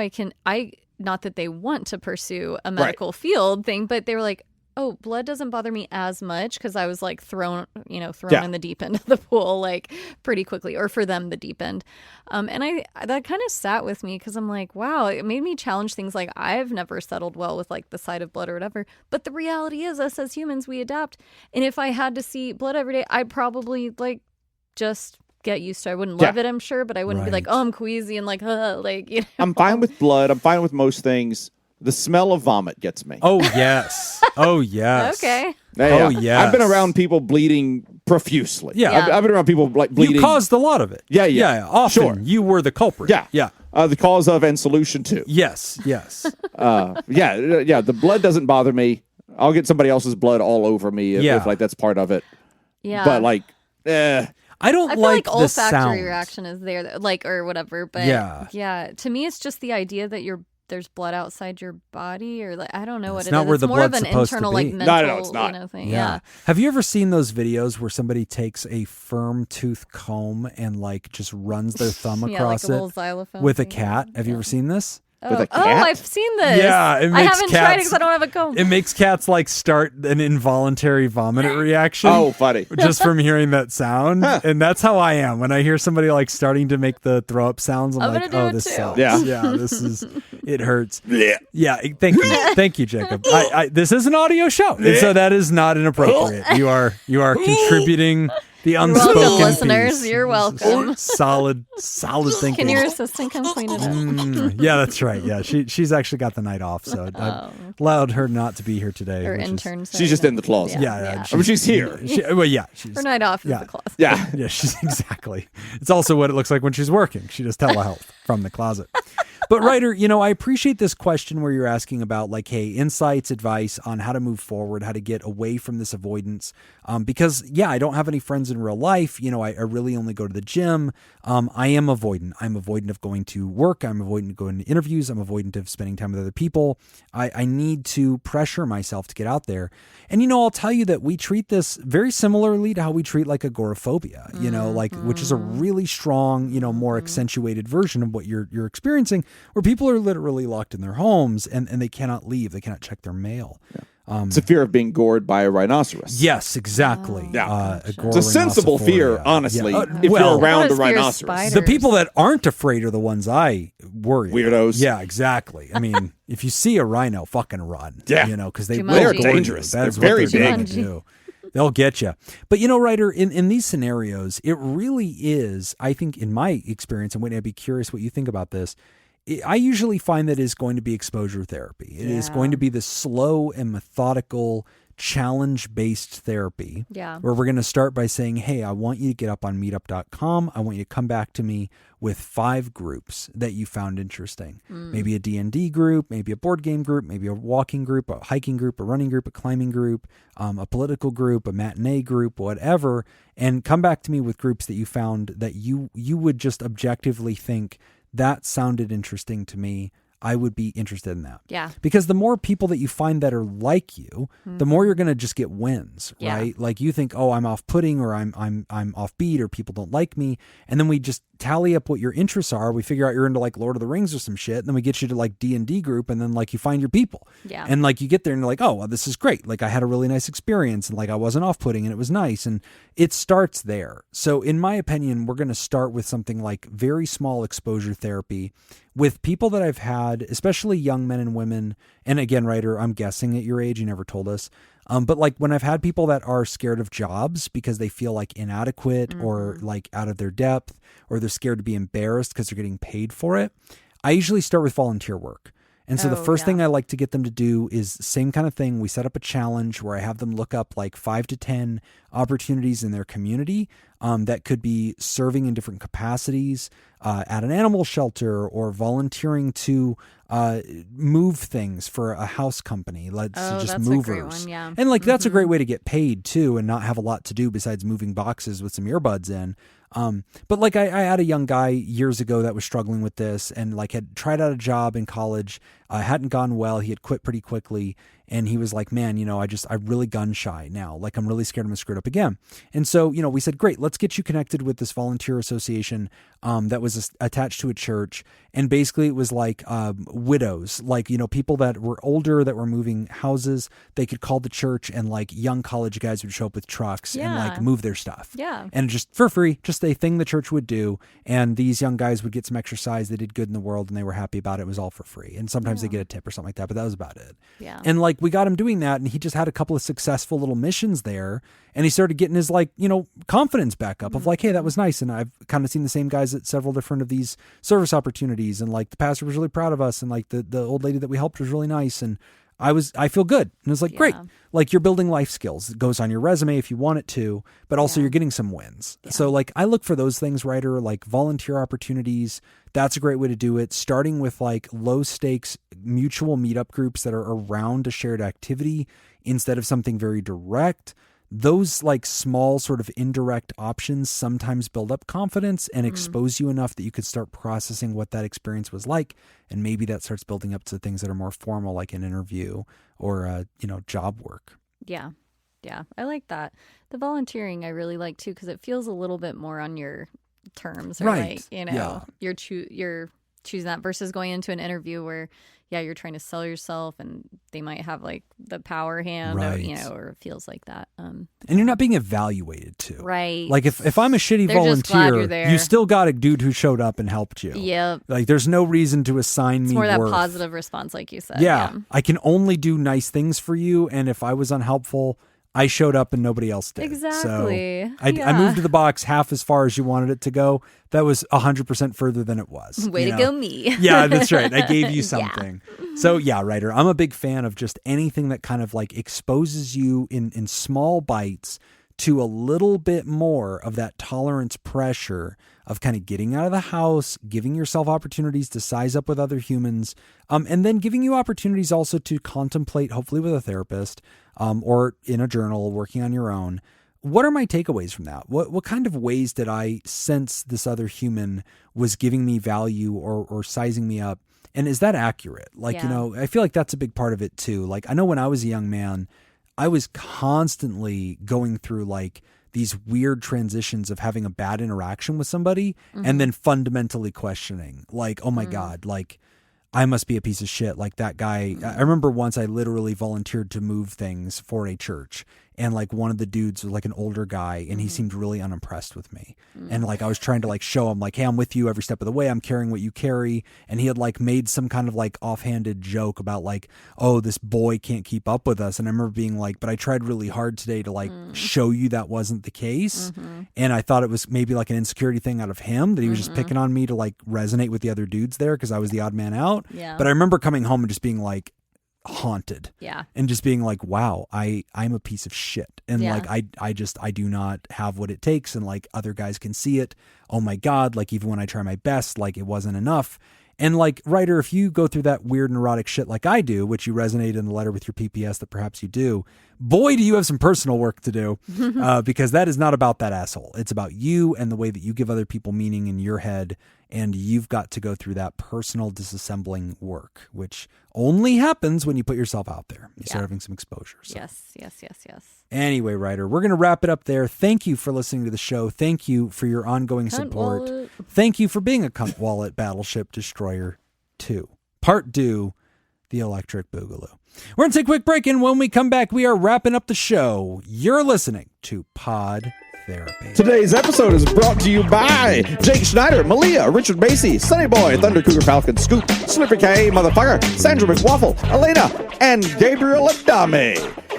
not that they want to pursue a medical field thing, but they were like, oh, blood doesn't bother me as much because I was like thrown in the deep end of the pool like pretty quickly, or for them the deep end. And that kind of sat with me because I'm like, wow, it made me challenge things like I've never settled well with like the sight of blood or whatever. But the reality is us as humans, we adapt. And if I had to see blood every day, I'd probably like just get used to it. I wouldn't love it, I'm sure, but I wouldn't be like, oh, I'm queasy and like, I'm fine with blood. I'm fine with most things. The smell of vomit gets me. Oh, yes. Oh, yes. Okay. Oh, yes. I've been around people bleeding profusely. Yeah. I've been around people like bleeding. You caused a lot of it. Yeah. Often you were the culprit. Yeah. The cause of and solution to. Yes. The blood doesn't bother me. I'll get somebody else's blood all over me if like that's part of it. Yeah. But like, I don't feel like olfactory the sound. reaction is there, like, or whatever. But yeah, to me, it's just the idea that there's blood outside your body, or like I don't know what it is. Not where the more of blood's an supposed internal, to be. like mental, No, it's not. Thing. Yeah. Have you ever seen those videos where somebody takes a firm tooth comb and like just runs their thumb across like a little xylophone with a thing. cat? Have you ever seen this? With a cat? Oh, I've seen this. Yeah, it makes I haven't tried it cats- because I don't have a comb. It makes cats like start an involuntary vomit reaction. oh, funny. Just from hearing that sound. And that's how I am. When I hear somebody like starting to make the throw up sounds, I'm like, gonna oh, do it this too. sucks. Yeah. It hurts. Yeah, thank you. Thank you, Jacob. This is an audio show. And so that is not inappropriate. You are contributing the unspoken welcome, listeners. piece. You're welcome. Solid thinking. Can your assistant come clean it up? Yeah, that's right. Yeah, she's actually got the night off, so I allowed her not to be here today. Or which is- intern. She's just in the closet. Yeah. I mean, she's here. She's Her night off is the closet. Yeah. yeah, she's exactly. It's also what it looks like when she's working. She does telehealth from the closet. But Ryder, I appreciate this question where you're asking about like, hey, insights, advice on how to move forward, how to get away from this avoidance. Because I don't have any friends in real life. I really only go to the gym. I am avoidant. I'm avoidant of going to work. I'm avoidant of going to interviews. I'm avoidant of spending time with other people. I need to pressure myself to get out there. And, I'll tell you that we treat this very similarly to how we treat like agoraphobia, which is a really strong, more accentuated version of what you're experiencing, where people are literally locked in their homes and they cannot leave. They cannot check their mail. It's a fear of being gored by a rhinoceros. Yes, exactly. It's a sensible fear, honestly, if you're around a rhinoceros. The people that aren't afraid are the ones I worry about. Weirdos. Yeah, exactly. I mean, if you see a rhino, fucking run. Yeah. Because they They're dangerous. That is They're very what they're going big. to do. They'll get you. But, Ryder, in these scenarios, it really is, I think, in my experience, and Whitney, I'd be curious what you think about this, I usually find that it's going to be exposure therapy. It is going to be the slow and methodical, challenge-based therapy. Yeah. Where we're going to start by saying, hey, I want you to get up on meetup.com. I want you to come back to me with 5 groups that you found interesting. Maybe a D&D group, maybe a board game group, maybe a walking group, a hiking group, a running group, a climbing group, a political group, a matinee group, whatever. And come back to me with groups that you found that you would just objectively think, that sounded interesting to me. I would be interested in that. Yeah. Because the more people that you find that are like you, the more you're going to just get wins, right? Like you think, oh, I'm off-putting or I'm offbeat or people don't like me. And then we just tally up what your interests are. We figure out you're into like Lord of the Rings or some shit. And then we get you to like D&D group and then like you find your people. Yeah. And like you get there and you're like, oh, well, this is great. Like I had a really nice experience and like I wasn't off-putting and it was nice. And it starts there. So in my opinion, we're going to start with something like very small exposure therapy with people that I've had, especially young men and women. And again, Ryder, I'm guessing at your age, you never told us. But like when I've had people that are scared of jobs because they feel like inadequate or like out of their depth, or they're scared to be embarrassed because they're getting paid for it, I usually start with volunteer work. And so the first thing I like to get them to do is same kind of thing. We set up a challenge where I have them look up like 5 to 10 opportunities in their community that could be serving in different capacities at an animal shelter or volunteering to move things for a house company. Just movers. And like that's a great way to get paid too and not have a lot to do besides moving boxes with some earbuds in. But like I had a young guy years ago that was struggling with this and like had tried out a job in college, hadn't gone well. He had quit pretty quickly. And he was like, man, I'm really gun shy now. Like I'm really scared I'm gonna screw it up again. And so, we said, great, let's get you connected with this volunteer association that was attached to a church. And basically it was like widows, like, people that were older that were moving houses. They could call the church and like young college guys would show up with trucks and like move their stuff. Yeah. And just for free, just a thing the church would do. And these young guys would get some exercise. They did good in the world and they were happy about it. It was all for free. And sometimes they get a tip or something like that, but that was about it. Yeah. And like we got him doing that and he just had a couple of successful little missions there and he started getting his like, confidence back up of like, hey, that was nice. And I've kind of seen the same guys at several different of these service opportunities and like the pastor was really proud of us and like the old lady that we helped was really nice and I feel good. And it's like, great. Like you're building life skills. It goes on your resume if you want it to, but also you're getting some wins. Yeah. So like I look for those things, Ryder, like volunteer opportunities. That's a great way to do it. Starting with like low stakes mutual meetup groups that are around a shared activity instead of something very direct, those like small sort of indirect options sometimes build up confidence and expose you enough that you could start processing what that experience was like. And maybe that starts building up to things that are more formal, like an interview or, job work. Yeah. Yeah. I like that. The volunteering I really like too, because it feels a little bit more on your terms, or right. you're choosing that versus going into an interview where, you're trying to sell yourself and they might have like the power hand, right. or it feels like that. And you're not being evaluated too. Right. Like if I'm a shitty volunteer, you still got a dude who showed up and helped you. Yep. Like there's no reason to assign me more that worth. positive response, like you said. Yeah. I can only do nice things for you. And if I was unhelpful, I showed up and nobody else did. Exactly. So I moved the box half as far as you wanted it to go. That was 100% further than it was. Way to go, me. Yeah, that's right. I gave you something. So Ryder, I'm a big fan of just anything that kind of like exposes you in small bites to a little bit more of that tolerance pressure of kind of getting out of the house, giving yourself opportunities to size up with other humans, and then giving you opportunities also to contemplate, hopefully with a therapist, or in a journal, working on your own. What are my takeaways from that? What kind of ways did I sense this other human was giving me value or sizing me up? And is that accurate? Like, I feel like that's a big part of it too. Like, I know when I was a young man, I was constantly going through like these weird transitions of having a bad interaction with somebody and then fundamentally questioning like, oh my God, like I must be a piece of shit. Like that guy, I remember once I literally volunteered to move things for a church. And like one of the dudes was like an older guy and he seemed really unimpressed with me. And like I was trying to like show him like, hey, I'm with you every step of the way. I'm carrying what you carry. And he had like made some kind of like offhanded joke about like, oh, this boy can't keep up with us. And I remember being like, but I tried really hard today to like show you that wasn't the case. And I thought it was maybe like an insecurity thing out of him that he was just picking on me to like resonate with the other dudes there because I was the odd man out. Yeah. But I remember coming home and just being like, haunted and just being like, wow, I'm a piece of shit and like I do not have what it takes and like other guys can see it. Oh my God, like even when I try my best, like it wasn't enough. And like, Ryder, if you go through that weird neurotic shit like I do, which you resonate in the letter with your PPS that perhaps you do, boy, do you have some personal work to do because that is not about that asshole. It's about you and the way that you give other people meaning in your head. And you've got to go through that personal disassembling work, which only happens when you put yourself out there. You start having some exposure. So. Yes. Anyway, Ryder, we're going to wrap it up there. Thank you for listening to the show. Thank you for your ongoing support. Wallet. Thank you for being a Cunt Wallet Battleship Destroyer 2. Part 2, The Electric Boogaloo. We're going to take a quick break, and when we come back, we are wrapping up the show. You're listening to Pod Therapy. Today's episode is brought to you by Jake Schneider, Malia, Richard Macy, Sunny Boy, Thunder Cougar Falcon, Scoop, Slippery K, Motherfucker, Sandra McWaffle, Elena, and Gabriel Adame.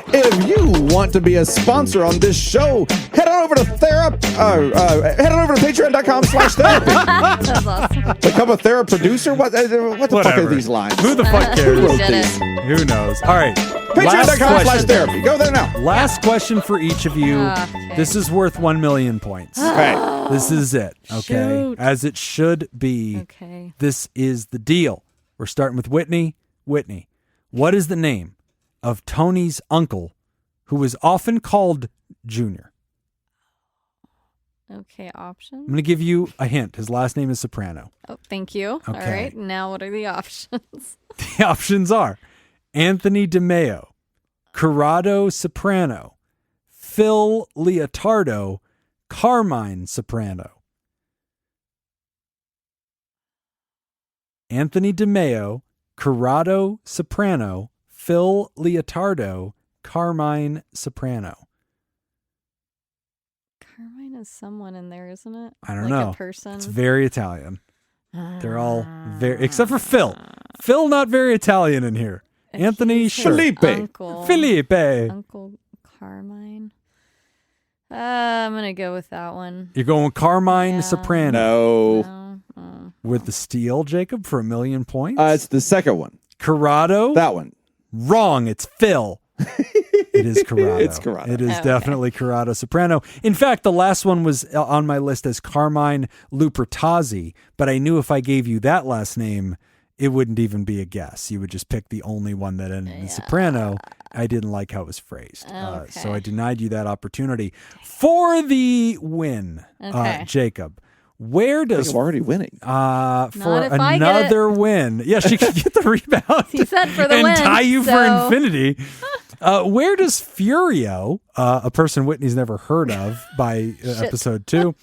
If you want to be a sponsor on this show, head on over to patreon.com/therapy. That's awesome. Become a producer? What the fuck are these lines? Who the fuck cares? Who wrote these? Who knows? All right. Patreon.com/therapy. Go there now. Last question for each of you. Okay. This is worth 1 million points. Right. This is it. Okay. Shoot. As it should be. Okay. This is the deal. We're starting with Whitney. Whitney, what is the name of Tony's uncle who was often called Junior? Okay, options. I'm going to give you a hint. His last name is Soprano. Oh, thank you. Okay. All right. Now, what are the options? The options are Anthony DeMeo, Corrado Soprano, Phil Leotardo, Carmine Soprano. Anthony DeMeo, Corrado Soprano, Phil Leotardo, Carmine Soprano. Carmine is someone in there, isn't it? I don't like know. A person. It's very Italian. They're all very, except for Phil. Phil, not very Italian in here. Anthony, sure. Felipe. Felipe. Uncle Carmine. I'm going to go with that one. You're going Carmine Soprano. No. Oh. With the steal, Jacob, for 1 million points. It's the second one. Corrado. That one. Wrong. It's Phil. It is Corrado. It's Corrado. It is definitely Corrado Soprano. In fact, the last one was on my list as Carmine Lupertazzi, but I knew if I gave you that last name, it wouldn't even be a guess. You would just pick the only one that ended in Soprano, I didn't like how it was phrased. Okay. So I denied you that opportunity. For the win, Jacob, where does... I'm already winning. For another win. Yeah, she can get the rebound. He said for the and win. And tie you for infinity. Where does Furio, a person Whitney's never heard of by episode 2,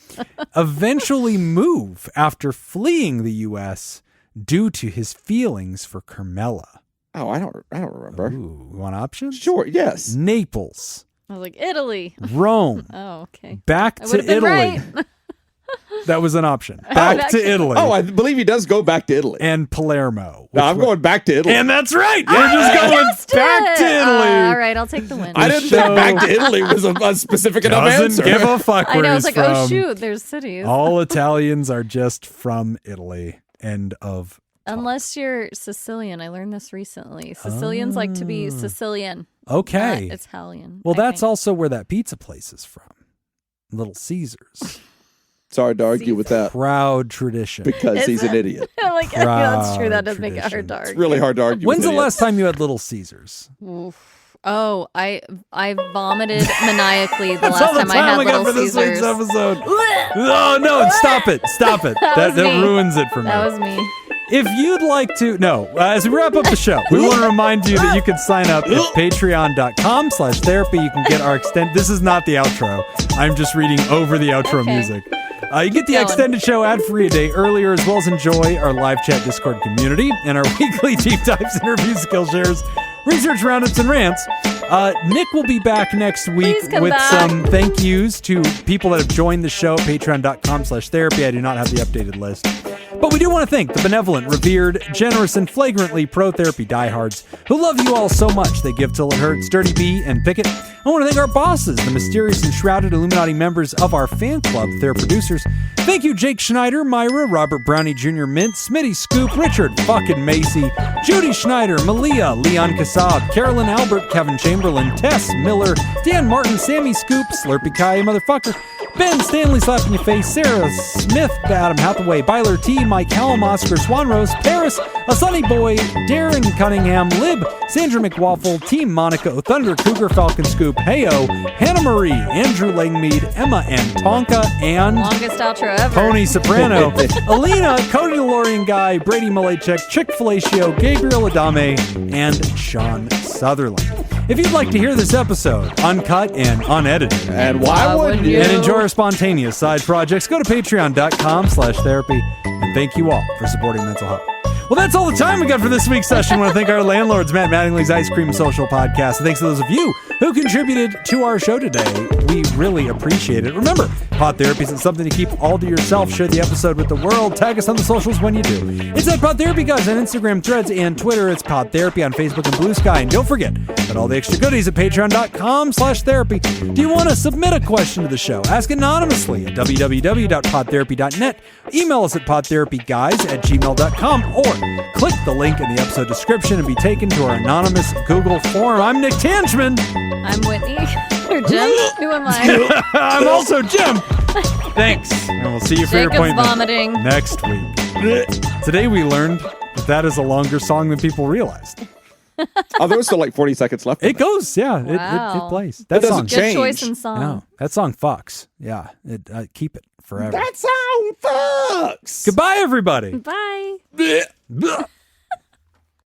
eventually move after fleeing the U.S. due to his feelings for Carmela? Oh, I don't remember. Ooh, you want options? Sure, yes. Naples. I was like, Italy. Rome. Oh, okay. Back to Italy. Right. That was an option. Back to Italy. Oh, I believe he does go back to Italy. And Palermo. No, I'm going back to Italy. And that's right. You're just going back to Italy. All right, I'll take the win. I didn't think back to Italy was a specific enough answer. Doesn't give a fuck where I know, I was he's like, from. oh, shoot, there's cities. All Italians are just from Italy. End of talk. Unless you're Sicilian. I learned this recently. Sicilians like to be Sicilian. Okay. Not Italian. Well, I that's think. also where that pizza place is from. Little Caesars. It's hard to argue with that. Proud tradition. Because he's an idiot. Like, yeah, that's true. That does make it hard to argue. It's really hard to argue When's with the idiots. last time you had Little Caesars? Oof. Oh, I vomited maniacally the last time I had Little for this Caesars. week's episode. Oh, no, stop it. Stop it. That ruins it for me. That was me. If you'd like to, as we wrap up the show, we want to remind you that you can sign up at patreon.com/therapy. You can get our this is not the outro. I'm just reading over the outro music. You get the extended show ad-free a day earlier, as well as enjoy our live chat Discord community and our weekly deep dives, interviews, skill shares, research roundups, and rants. Nick will be back next week with some thank yous to people that have joined the show at patreon.com/therapy. I do not have the updated list. But we do want to thank the benevolent, revered, generous, and flagrantly pro-therapy diehards who love you all so much they give till it hurts, Dirty B and Pickett. I want to thank our bosses, the mysterious and shrouded Illuminati members of our fan club, their producers. Thank you, Jake Schneider, Myra, Robert Brownie Jr. Mint, Smitty Scoop, Richard fucking Macy, Judy Schneider, Malia, Leon Kassab, Carolyn Albert, Kevin Chamberlain, Tess Miller, Dan Martin, Sammy Scoop, Slurpy Kai, motherfucker, Ben Stanley Slap in Your Face, Sarah Smith, Adam Hathaway, Byler T, Mike Hallam, Oscar Swanrose, Paris, A Sunny Boy, Darren Cunningham, Lib, Sandra McWaffle, Team Monaco, Thunder Cougar Falcon Scoop, Heyo, Hannah Marie, Andrew Langmead, Emma and Tonka, and longest outro ever. Pony Soprano, Alina, Cody DeLorean Guy, Brady Malachek, Chick Fellatio, Gabriel Adame, and Sean Sutherland. If you'd like to hear this episode uncut and unedited, and why wouldn't you? And enjoy our spontaneous side projects, go to patreon.com/therapy. And thank you all for supporting mental health. Well, that's all the time we got for this week's session. I want to thank our landlords, Matt Mattingly's Ice Cream Social Podcast. And thanks to those of you who contributed to our show today. We really appreciate it. Remember, Pod Therapy isn't something to keep all to yourself. Share the episode with the world. Tag us on the socials when you do. It's at PodTherapyGuys on Instagram, Threads, and Twitter. It's Pod Therapy on Facebook and Blue Sky. And don't forget about all the extra goodies at patreon.com/therapy. Do you want to submit a question to the show? Ask anonymously at www.podtherapy.net. Email us at podtherapyguys@gmail.com or click the link in the episode description and be taken to our anonymous Google form. I'm Nick Tanchman. I'm Whitney. Or Jim. Who am I? I'm also Jim. Thanks. And we'll see you for your appointment vomiting. next week. Today we learned that is a longer song than people realized. Oh, there was still like 40 seconds left. It goes, yeah. Wow. It plays. That doesn't song. change. Good choice in song. No, that song fucks. Yeah, keep it forever. That song fucks. Goodbye, everybody. Bye. Blech.